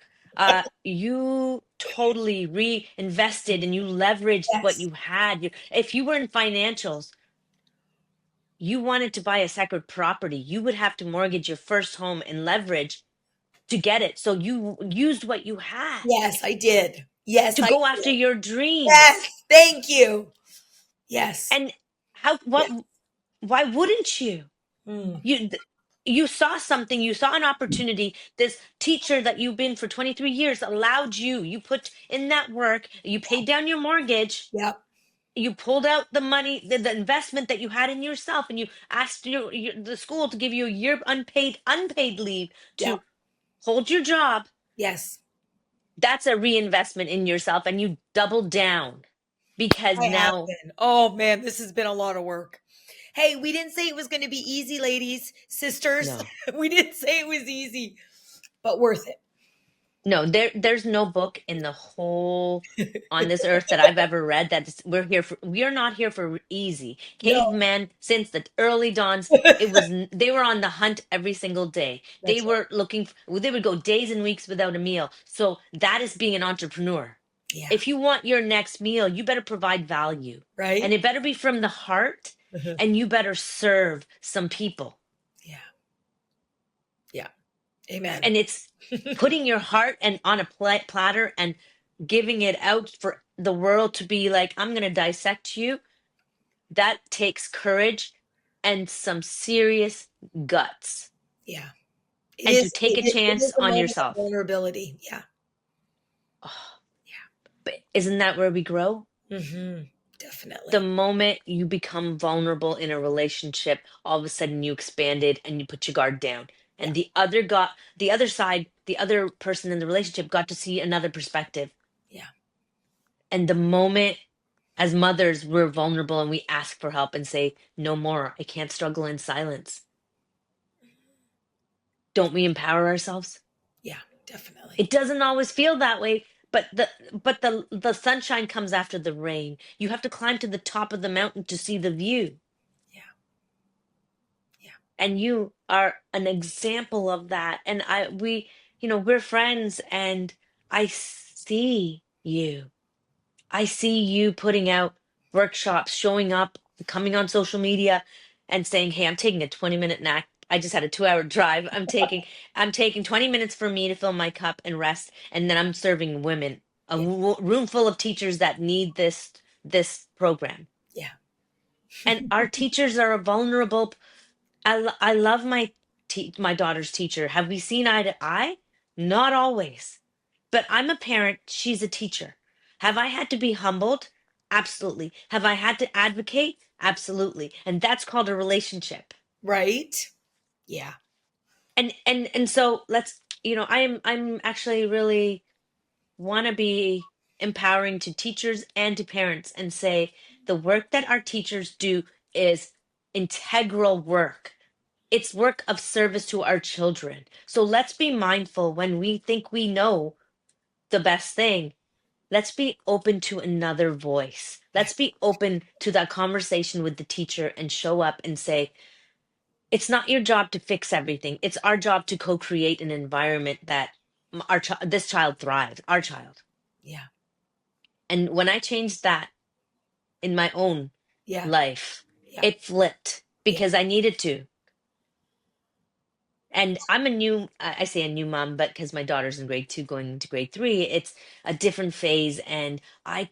You totally reinvested and you leveraged what Yes. you had. If you were in financials, you wanted to buy a second property, you would have to mortgage your first home and leverage to get it. So you used what you had Yes, I did. Yes, to I go after did. your dreams. Yes. Thank you. Yes. And how, Yeah. why wouldn't you? Mm. you th- you saw something, you saw an opportunity. This teacher that you've been for 23 years allowed you, you put in that work, you paid down your mortgage, Yep. you pulled out the money, the investment that you had in yourself, and you asked the school to give you a year unpaid leave Yep. to hold your job. Yes. That's a reinvestment in yourself, and you doubled down because I have now, been. Oh man, this has been a lot of work. Hey, we didn't say it was going to be easy, ladies, sisters. no. We didn't say it was easy, but worth No, there's no book in the whole on this earth that I've ever read we're not here for easy. No. Cavemen since the early dawns, they were on the hunt every single day. They That's right. were they would go days and weeks without a meal. So that is being an entrepreneur. Yeah. If you want your next meal, you better provide value. And Right? it better be from the heart, and you better serve some people. Yeah. Yeah. Amen. And it's putting your heart and on a platter and giving it out for the world to be like, I'm going to dissect you, that takes courage and some serious guts. Yeah. And to take a It chance is a on moment of yourself. vulnerability. Yeah. Oh, but isn't that where we grow? Hmm. The Definitely. moment you become vulnerable in a relationship, all of a sudden you expanded and you put your guard down. Yeah. And the other side, the other person in the relationship got to see another perspective. Yeah. And the moment as mothers we're vulnerable and we ask for help and say, no more, I can't struggle in silence. Don't we empower ourselves? Yeah. Definitely. It doesn't always feel that way, but the sunshine comes after the rain. You have to climb to the top of the mountain to see the view. Yeah. Yeah. And you are an example of that. And we're friends, and I see you. I see you putting out workshops, showing up, coming on social media and saying, "Hey, I'm taking a 20-minute nap. I just had a 2-hour drive. I'm taking 20 minutes for me to fill my cup and rest, and then I'm serving women, a Yeah. room full of teachers that need this program." Yeah. And our teachers are a vulnerable. I love my daughter's teacher. Have we seen eye to eye? Not always. But I'm a parent, she's a teacher. Yeah. Have I had to be humbled? Absolutely. Have I had to advocate? Absolutely. And that's called a relationship. Right. Yeah. And so I'm actually really want to be empowering to teachers and to parents and say the work that our teachers do is integral work. It's work of service to our children. So let's be mindful when we think we know the best thing. Let's be open to another voice. Yeah. Let's be open to that conversation with the teacher and show up and say, it's not your job to fix everything. It's our job to co-create an environment that this child thrives, our child. Yeah. And when I changed that in my own Yeah. life, Yeah. it flipped Yeah. because I needed to. And I'm I say a new mom, but because my daughter's in grade 2 going into grade 3, it's a different phase. And I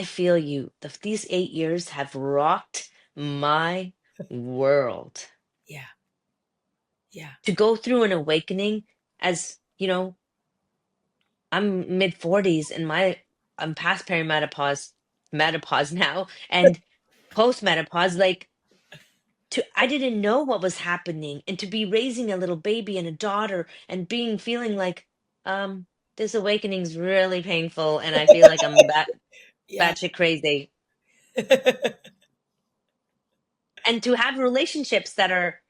feel you. These 8 years have rocked my world. Yeah. Yeah. To go through an awakening, as you know, I'm mid 40s and I'm past menopause now, and post menopause. Like, I didn't know what was happening, and to be raising a little baby and a daughter and feeling like um this awakening's really painful, and I feel like I'm Yeah. batshit crazy. And to have relationships that are,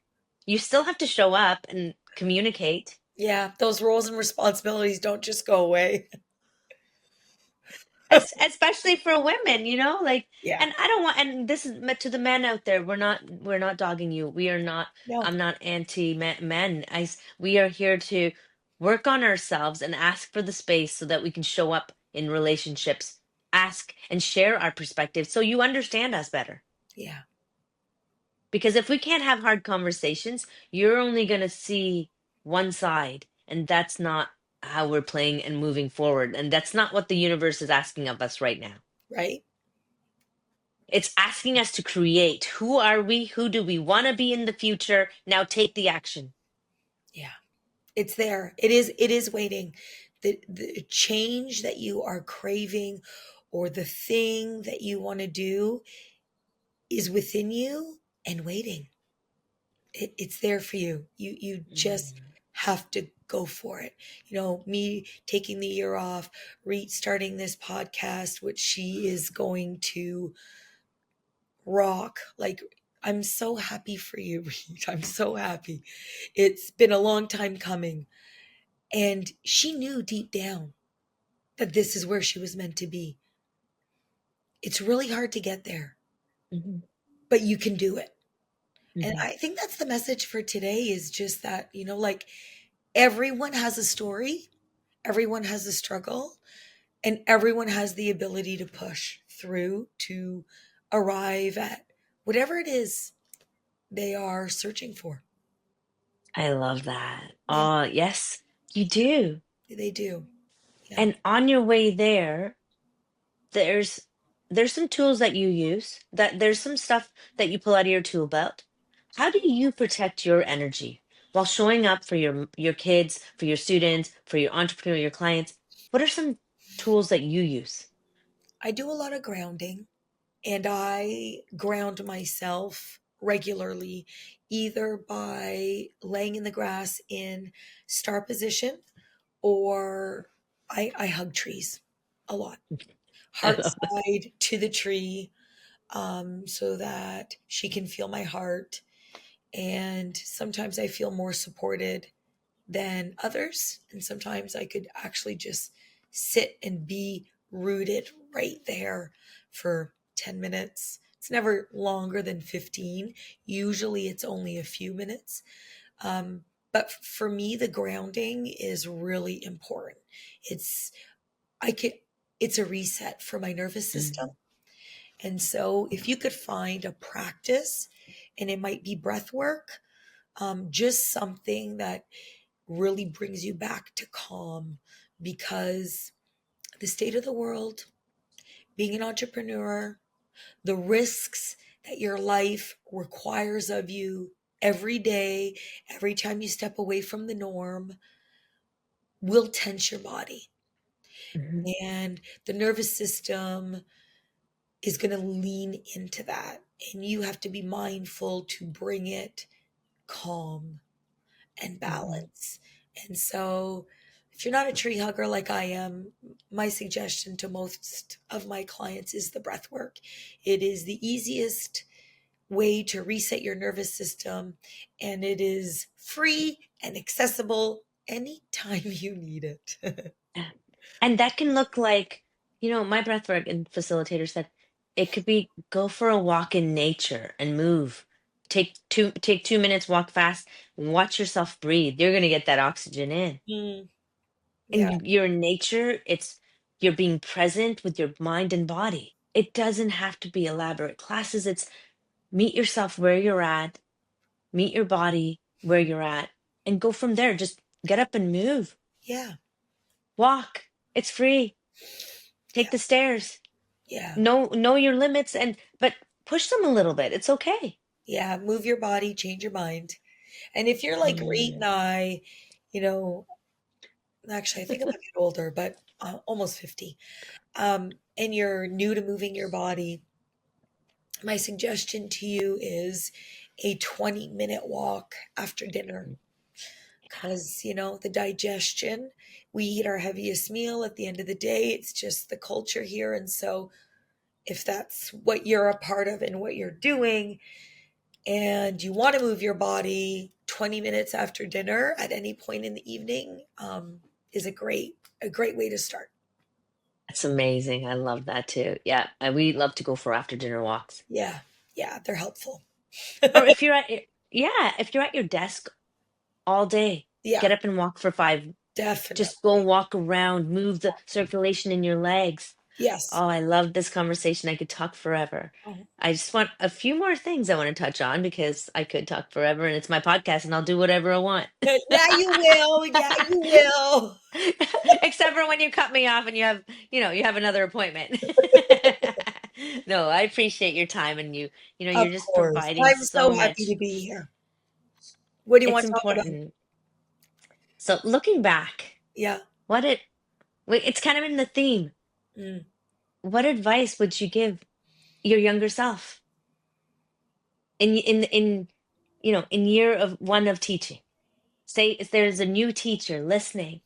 you still have to show up and communicate. Yeah. Those roles and responsibilities don't just go away. Especially for women, like, Yeah. and I don't want, and this is to the men out there, we're not dogging you. We are not, No. I'm not anti men. We are here to work on ourselves and ask for the space so that we can show up in relationships, ask and share our perspectives so you understand us better. Yeah. Because if we can't have hard conversations, you're only going to see one side, and that's not how we're playing and moving forward. And that's not what the universe is asking of us right now. Right. It's asking us to create. Who are we? Who do we want to be in the future? Now take the action. Yeah. It's there. It is waiting. The change that you are craving or the thing that you want to do is within you and waiting. It's there for you. You just Mm. have to go for it. Me taking the year off, Reet starting this podcast, which she is going to rock. Like, I'm so happy for you, Reet. I'm so happy. It's been a long time coming. And she knew deep down that this is where she was meant to be. It's really hard to get there, Mhm, but you can do it. And mhm. I think that's the message for today is just that, like everyone has a story, everyone has a struggle, and everyone has the ability to push through to arrive at whatever it is they are searching for. I love that. Yeah, Oh, yes, you do. they do. Yeah. And on your way there, there's some tools that you use, that there's some stuff that you pull out of your tool belt. How do you protect your energy while showing up for your kids, for your students, for your entrepreneur, your clients? What are some tools that you use? I do a lot of grounding, and I ground myself regularly, either by laying in the grass in star position, or I hug trees a lot. I Heart love that. side to the tree, so that she can feel my heart. And sometimes I feel more supported than others. And sometimes I could actually just sit and be rooted right there for 10 minutes. It's never longer than 15. Usually it's only a few minutes. But for me, the grounding is really important. It's, I could, it's a reset for my nervous system. Mhm, And so if you could find a practice, and it might be breath work, just something that really brings you back to calm, because the state of the world, being an entrepreneur, the risks that your life requires of you every day, every time you step away from the norm, will tense your body. mhm, And the nervous system is going to lean into that. And you have to be mindful to bring it calm and mhm. balance. And so, if you're not a tree hugger like I am, my suggestion to most of my clients is the breath work. It is the easiest way to reset your nervous system, and it is free and accessible anytime you need it. Yeah. And that can look like, my breathwork and facilitator said it could be go for a walk in nature and move. Take 2 minutes, walk fast, watch yourself breathe. You're gonna get that oxygen in. Mm, And yeah, you're in nature, you're being present with your mind and body. It doesn't have to be elaborate classes. It's meet yourself where you're at, meet your body where you're at, and go from there. Just get up and move. yeah, Walk. It's free. yeah, Take the stairs. yeah, Know your limits, but push them a little bit. It's okay. yeah. Move your body, change your mind. And if you're like Reet and Mm. I, you know, actually, I think I'm a bit older, but almost 50, and you're new to moving your body, my suggestion to you is a 20-minute walk after dinner. Because, the digestion, we eat our heaviest meal at the end of the day. It's just the culture here. And so, if that's what you're a part of and what you're doing, and you want to move your body, 20 minutes after dinner at any point in the evening, is a great way to start. That's amazing. I love that too. Yeah, we love to go for after dinner walks. Yeah, yeah, they're helpful. Or if you're at your desk all day, Yeah, get up and walk for 5. Just go definitely. walk around, move the circulation in your legs. Yes. Oh, I love this conversation. I could talk forever. Oh. I just want a few more things I want to touch on because I could talk forever and it's my podcast and I'll do whatever I want. Yeah, you will. Yeah, you will. Except for when you cut me off and you have another appointment. No, I appreciate your time and Of you're just course. providing I'm so so happy to much. be here. What do you It's want to talk about? important. So looking back, Yeah. what it it's kind of in the theme. Mm. What advice would you give your younger self in year of one of teaching? Say if there's a new teacher listening,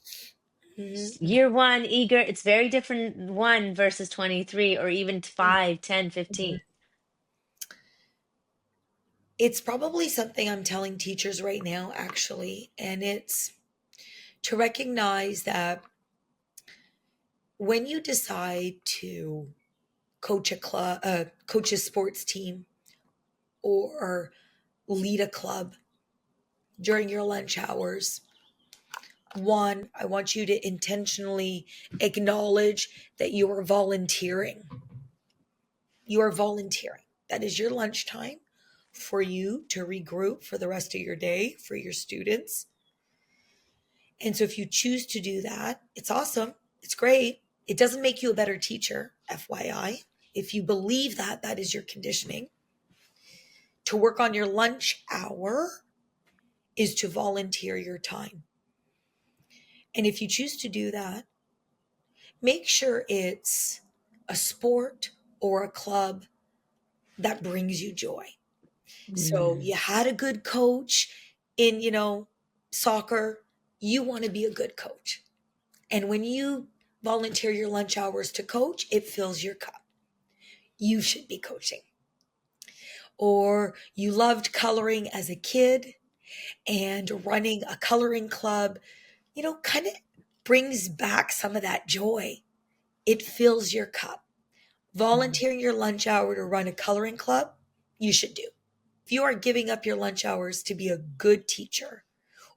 Mhm. year one, eager, it's very different one versus 23 or even 5, 10, Mhm. 15. It's probably something I'm telling teachers right now, actually, and it's to recognize that when you decide to coach a sports team, or lead a club during your lunch hours, one, I want you to intentionally acknowledge that you are volunteering. You are volunteering. That is your lunchtime for you to regroup for the rest of your day for your students. And so if you choose to do that, it's awesome. It's great. It doesn't make you a better teacher, FYI. If you believe that, that is your conditioning. To work on your lunch hour is to volunteer your time. And if you choose to do that, make sure it's a sport or a club that brings you joy. So Mm. you had a good coach in, soccer, you want to be a good coach. And when you volunteer your lunch hours to coach, it fills your cup. You should be coaching. Or you loved coloring as a kid and running a coloring club, kind of brings back some of that joy. It fills your cup. Mm. Volunteering your lunch hour to run a coloring club, you should do. If you are giving up your lunch hours to be a good teacher,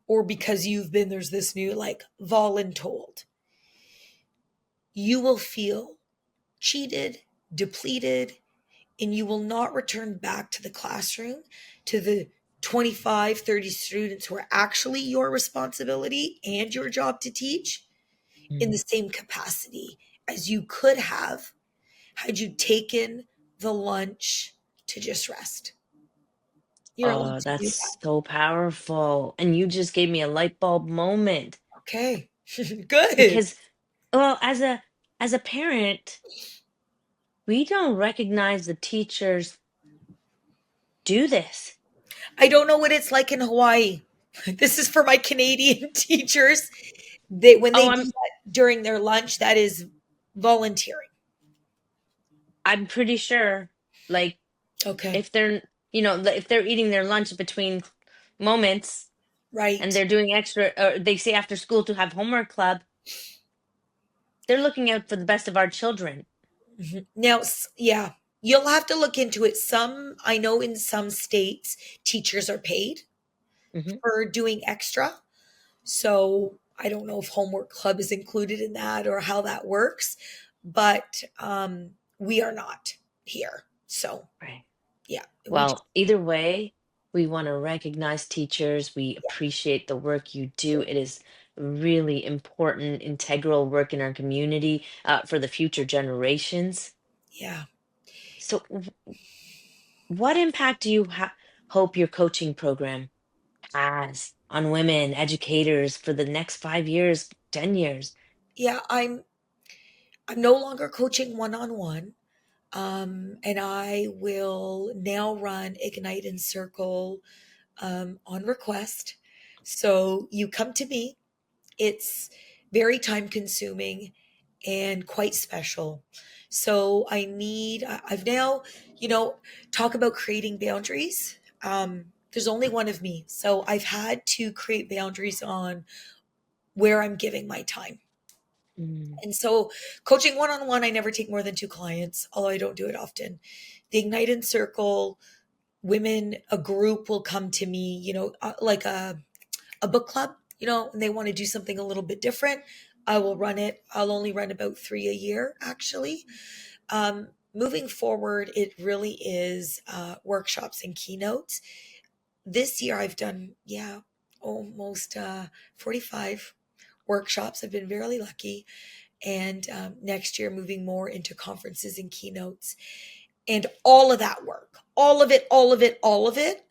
or because there's this new like voluntold, you will feel cheated, depleted, and you will not return back to the classroom to the 25, 30 students who are actually your responsibility and your job to teach in the Mm. same capacity as you could have had you taken the lunch to just rest. You're allowed Oh, to do that's so powerful. And you just gave me a light bulb moment that. Okay. Good. because, well, as a parent, we don't recognize the teachers do this. I don't know what it's like in Hawaii. This is for my Canadian teachers. When Oh, they do that during their lunch, that is volunteering. I'm pretty sure, like, Okay. if they're, if they're eating their lunch between moments and Right. they're doing extra, or they say after school to have homework club, they're looking out for the best of our children. Mhm. Now, yeah, you'll have to look into it. I know in some states, teachers are paid Hmm. for doing extra. So I don't know if homework club is included in that or how that works, but we are not here. So Right. yeah, we just, Well, either way, we want to recognize teachers. We yeah, appreciate the work you do. It is really important, integral work in our community for the future generations. yeah. So, what impact do you hope your coaching program has on women educators for the next 5 years, 10 years? Yeah, I'm no longer coaching one-on-one. And I will now run Ignite and Circle on request. So you come to me. It's very time consuming and quite special. So I've now, talk about creating boundaries. There's only one of me. So I've had to create boundaries on where I'm giving my time. Mm. And so coaching one on one, I never take more than two clients, although I don't do it often. The Ignite and Circle, a group will come to me, like a book club, and they want to do something a little bit different. I will run it. I'll only run about 3 a year, actually. Moving forward, it really is workshops and keynotes. This year, I've done, yeah, almost 45 workshops. I've been very lucky. And next year, moving more into conferences and keynotes. And all of that work, all of it, all of it, all of it,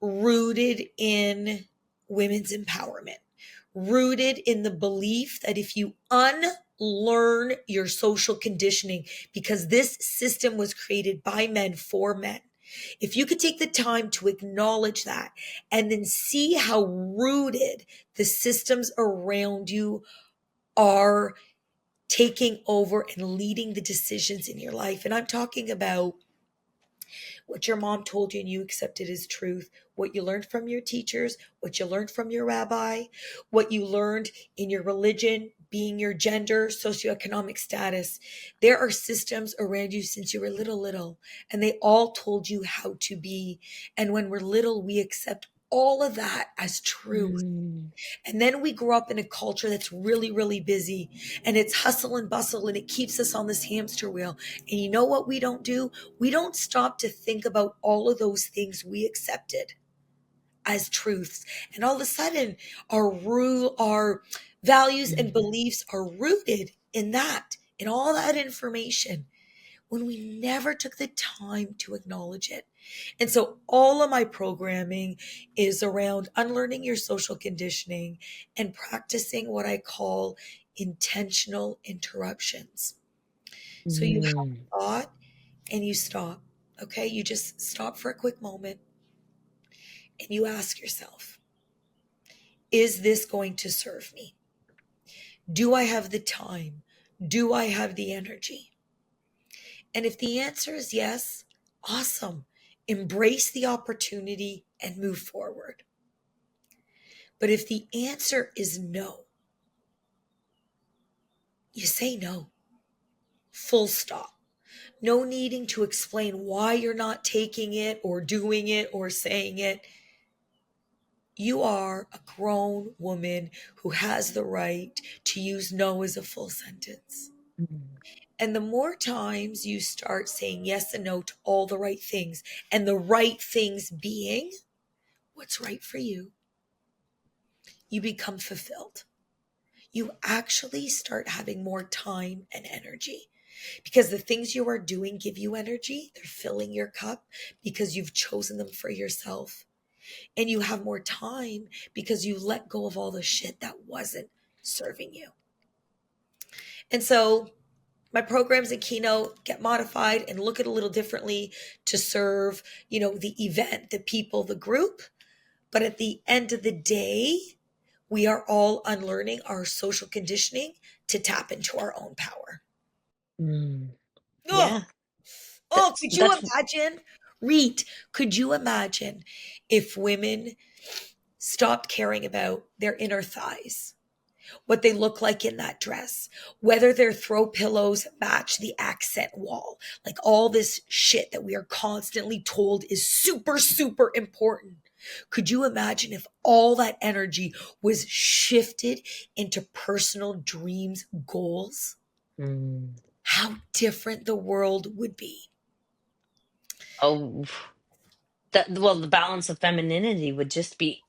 rooted in women's empowerment, rooted in the belief that if you unlearn your social conditioning, because this system was created by men for men, if you could take the time to acknowledge that and then see how rooted the systems around you are taking over and leading the decisions in your life. And I'm talking about what your mom told you and you accepted as truth, what you learned from your teachers, what you learned from your rabbi, what you learned in your religion, being your gender, socioeconomic status. There are systems around you since you were little, and they all told you how to be. And when we're little, we accept all of that as truth. Mm. And then we grow up in a culture that's really, really busy and it's hustle and bustle and it keeps us on this hamster wheel. And you know what we don't do? We don't stop to think about all of those things we accepted as truths. And all of a sudden, our values and Mm. beliefs are rooted in that, in all that information, when we never took the time to acknowledge it. And so all of my programming is around unlearning your social conditioning and practicing what I call intentional interruptions. So you have Mm. a thought and you stop. Okay, you just stop for a quick moment and you ask yourself, is this going to serve me? Do I have the time? Do I have the energy? And if the answer is yes, awesome. Embrace the opportunity and move forward. But if the answer is no, you say no. Full stop. No needing to explain why you're not taking it or doing it or saying it. You are a grown woman who has the right to use no as a full sentence. Mm. And the more times you start saying yes and no to all the right things, and the right things being what's right for you, you become fulfilled. You actually start having more time and energy because the things you are doing give you energy. They're filling your cup because you've chosen them for yourself. And you have more time because you let go of all the shit that wasn't serving you. And so my programs and keynote get modified and look at a little differently to serve, the event, the people, the group. But at the end of the day, we are all unlearning our social conditioning to tap into our own power. Mm. Oh, Yeah, could you that's imagine? Reet, could you imagine if women stopped caring about their inner thighs, what they look like in that dress, whether their throw pillows match the accent wall, like all this shit that we are constantly told is super, super important. Could you imagine if all that energy was shifted into personal dreams, goals? mm. How different the world would be. Oh, the balance of femininity would just be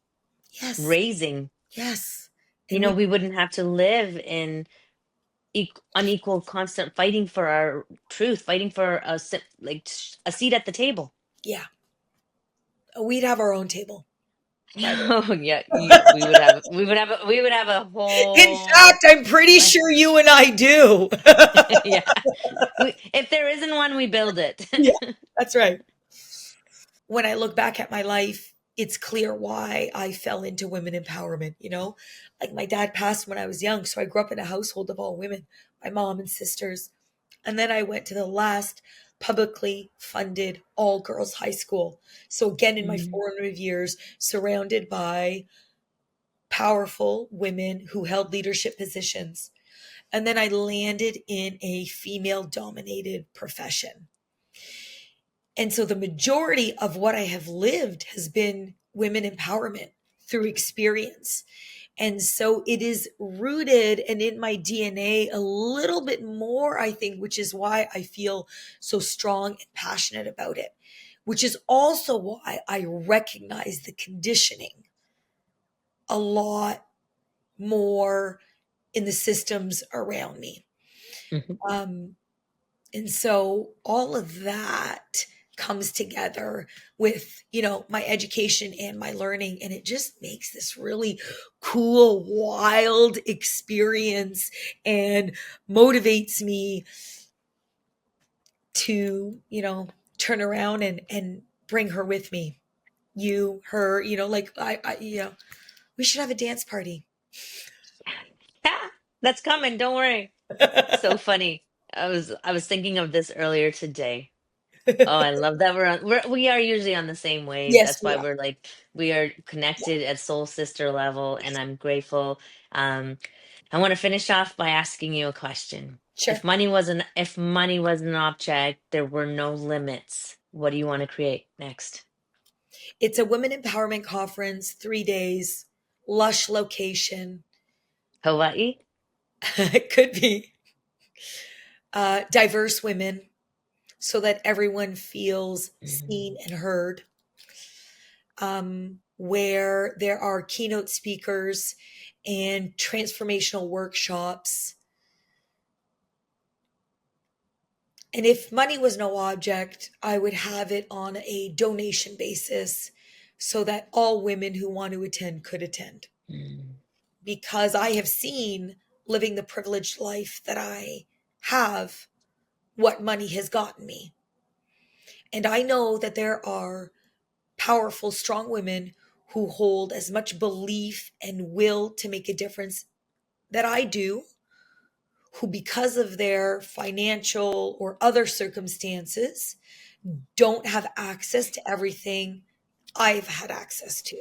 Yes, raising. yes. You And know, we, we wouldn't have to live in unequal, constant fighting for our truth, fighting for a seat at the table. yeah, we'd have our own table, by the way. Oh yeah, we would have a In whole fact, I'm pretty like, sure you and I do. yeah. If there isn't one, we build it. Yeah, that's right. When I look back at my life, it's clear why I fell into women empowerment. Like my dad passed when I was young. So I grew up in a household of all women, my mom and sisters. And then I went to the last publicly funded all girls high school. So again, in my Mm. formative years, surrounded by powerful women who held leadership positions. And then I landed in a female dominated profession. And so the majority of what I have lived has been women empowerment through experience. And so it is rooted and in my DNA a little bit more, I think, which is why I feel so strong and passionate about it, which is also why I recognize the conditioning a lot more in the systems around me. Mhm. Um, And so all of that comes together with, my education and my learning. And it just makes this really cool, wild experience and motivates me to, turn around and bring her with me. You, her, like we should have a dance party. Ah, that's coming. Don't worry. So funny. I was thinking of this earlier today. Oh, I love that we are usually on the same wave. Yes, That's we why are. we are Yeah, connected at soul sister level, and I'm grateful. Um, I want to finish off by asking you a question. sure. If money was an object, there were no limits. What do you want to create next? It's a women empowerment conference, 3 days, lush location. Hawaii? It could be diverse women so that everyone feels Mm. seen and heard. where there are keynote speakers and transformational workshops. And if money was no object, I would have it on a donation basis so that all women who want to attend could attend. Mm. Because I have seen, living the privileged life that I have, what money has gotten me. And I know that there are powerful, strong women who hold as much belief and will to make a difference that I do, who, because of their financial or other circumstances, don't have access to everything I've had access to.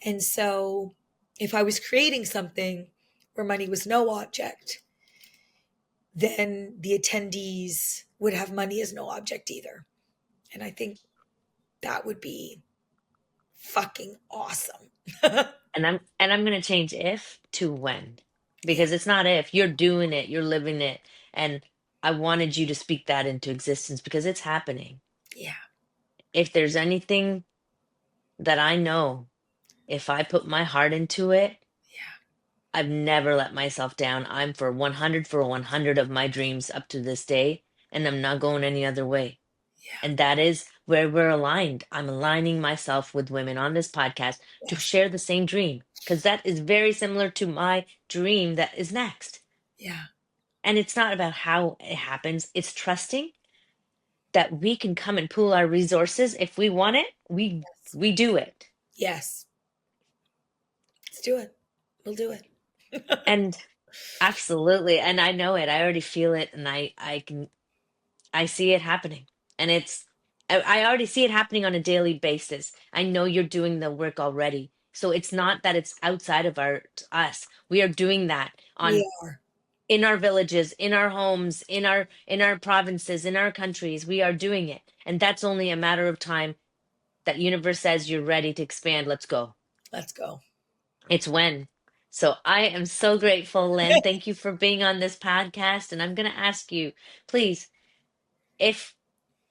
And so, if I was creating something where money was no object, then the attendees would have money as no object either. And I think that would be fucking awesome. And I'm going to change if to when, Yeah, because it's not if, you're doing it, you're living it. And I wanted you to speak that into existence because it's happening. yeah, If there's anything that I know, if I put my heart into it, yeah, I've never let myself down. I'm for 100 of my dreams up to this day, and I'm not going any other way. yeah. And that is where we're aligned. I'm aligning myself with women on this podcast to Yes, share the same dream, because that is very similar to my dream that is next. yeah, And it's not about how it happens, it's trusting that we can come and pool our resources. If we want it, we yes, we do it. yes. Let's do it. We'll do it. And absolutely, and I know it. I already feel it, and I see it happening. And I already see it happening on a daily basis. I know you're doing the work already. So it's not that it's outside of us. We are doing that We on are. in our villages, in our homes, in our provinces, in our countries. We are doing it. And that's only a matter of time that universe says you're ready to expand. Let's go. Let's go. It's when. So I am so grateful, Lynn. Thank you for being on this podcast. And I'm going to ask you, please, if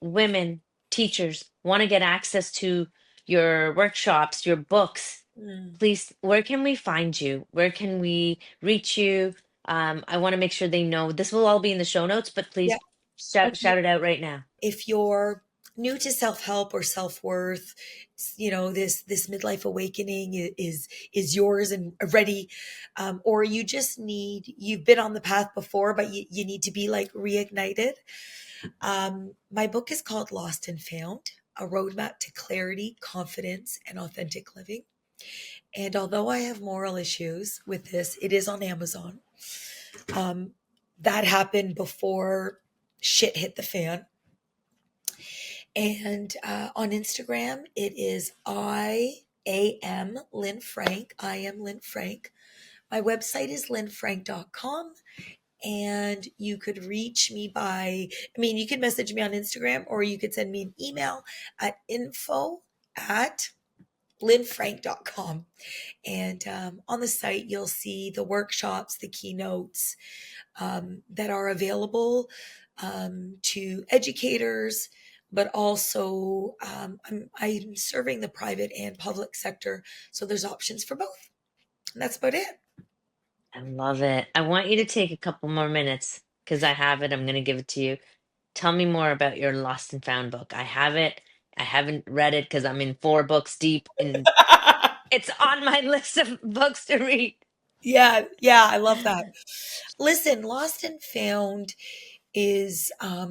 women, teachers want to get access to your workshops, your books, Mm. please, where can we find you? Where can we reach you? I want to make sure they know. This will all be in the show notes, but Yeah. please shout, Okay. shout it out right now. If you're new to self-help or self-worth, this midlife awakening is yours and ready, or you've been on the path before, but you need to be like reignited. My book is called Lost and Found: A Roadmap to Clarity, Confidence, and Authentic Living. And although I have moral issues with this, it is on Amazon. Um, that happened before shit hit the fan. And on Instagram, it is I am Lyne Frank. I am Lyne Frank. My website is lynefrank.com. And you could reach me you could message me on Instagram, or you could send me an email at info@lynefrank.com. And on the site, you'll see the workshops, the keynotes that are available to educators, but also I'm serving the private and public sector. So there's options for both. And that's about it. I love it. I want you to take a couple more minutes because I have it. I'm going to give it to you. Tell me more about your Lost and Found book. I have it. I haven't read it because I'm in 4 books deep and it's on my list of books to read. Yeah, yeah, I love that. Listen, Lost and Found is a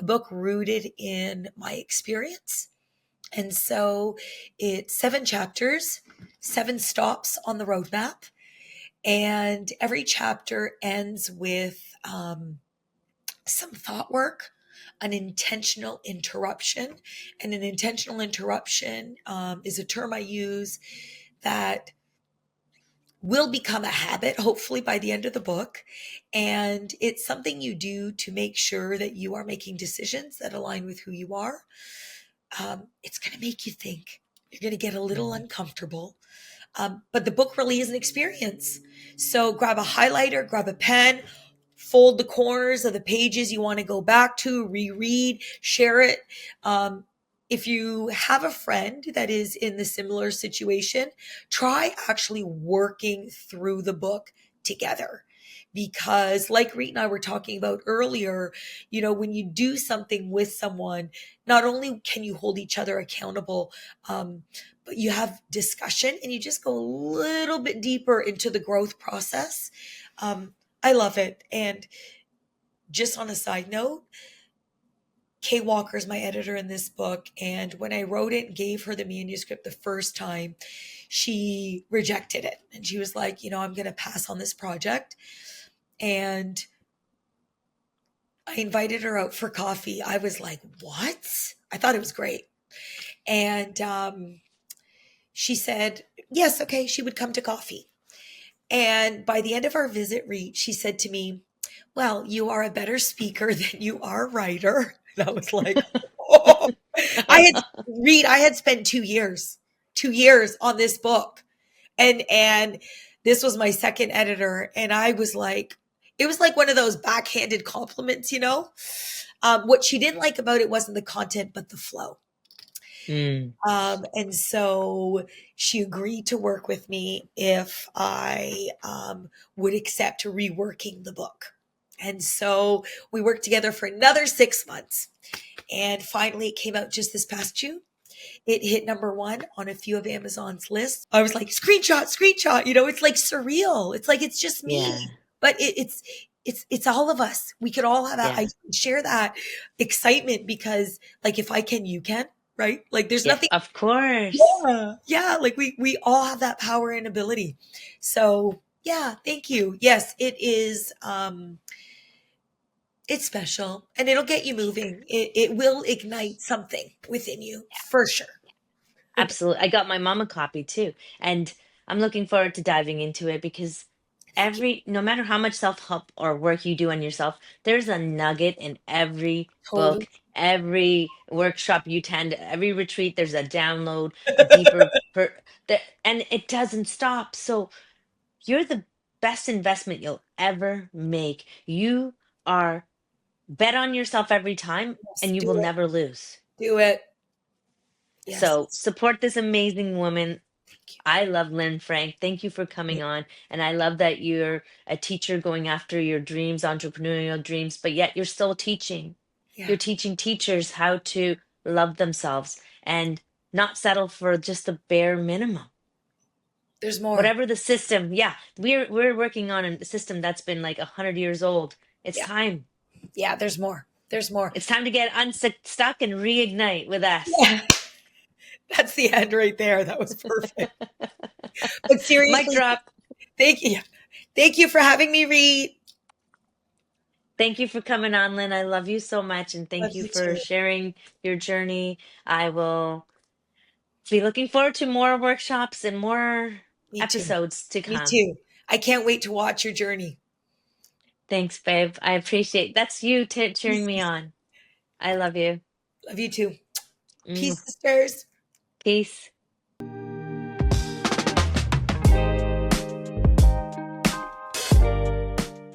book rooted in my experience. And so it's 7 chapters, 7 stops on the roadmap. And every chapter ends with some thought work, an intentional interruption. And an intentional interruption is a term I use that will become a habit, hopefully, by the end of the book. And it's something you do to make sure that you are making decisions that align with who you are. It's going to make you think. You're going to get a little Mhm. uncomfortable. But the book really is an experience. So grab a highlighter, grab a pen, fold the corners of the pages you want to go back to, reread, share it. Um, if you have a friend that is in the similar situation, try actually working through the book together. Because, like Reet and I were talking about earlier, when you do something with someone, not only can you hold each other accountable, but you have discussion and you just go a little bit deeper into the growth process. I love it. And just on a side note, Kay Walker is my editor in this book. And when I wrote it and gave her the manuscript the first time, she rejected it. And she was like, I'm going to pass on this project. And I invited her out for coffee. I was like, what? I thought it was great. And she said, yes, okay, she would come to coffee. And by the end of our visit, Reet, she said to me, well, you are a better speaker than you are a writer. And I was like, oh. I had spent 2 years on this book. And this was my second editor. And I was like, it was like one of those backhanded compliments, what she didn't like about it wasn't the content, but the flow. Mm. And so she agreed to work with me if I would accept reworking the book. And so we worked together for another 6 months. And finally, it came out just this past June. It hit number one on a few of Amazon's lists. I was like, screenshot, screenshot. It's like surreal. It's like it's just me, Yeah. but it's all of us. We could all have that. Yeah. I share that excitement because, like, if I can, you can, right? Like, there's Yeah. nothing. Of course. Yeah. Like we all have that power and ability. So yeah, thank you. Yes, it is. It's special and it'll get you moving. It will ignite something within you for sure. Absolutely. I got my mom a copy too. And I'm looking forward to diving into it because Thank you. no matter how much self-help or work you do on yourself, there's a nugget in every Totally. book, every workshop you attend, every retreat, there's a download, a deeper and it doesn't stop. So you're the best investment you'll ever make. You are bet on yourself every time Yes, and you do will it. never lose. Do it. So Yes. support this amazing woman. Thank you. I love Lynn Frank. Thank you for Yeah. coming on. And I love that you're a teacher going after your dreams, entrepreneurial dreams, but yet you're still teaching. Yeah. You're teaching teachers how to love themselves and not settle for just the bare minimum. There's more. Whatever the system, yeah, we're working on a system that's been like 100 years old. It's Yeah. time. Yeah. There's more. There's more. It's time to get unstuck and reignite with us. Yeah. That's the end right there. That was perfect. But Mic seriously, drop. thank you. Thank you for having me, Reed. Thank you for coming on, Lynn. I love you so much. And Love thank you you for too. sharing your journey. I will be looking forward to more workshops and more Me too. episodes to Me come. too. I can't wait to watch your journey. Thanks, babe. I appreciate that's you cheering me on. I love you. Love you too. Mm. Peace, sisters. Peace.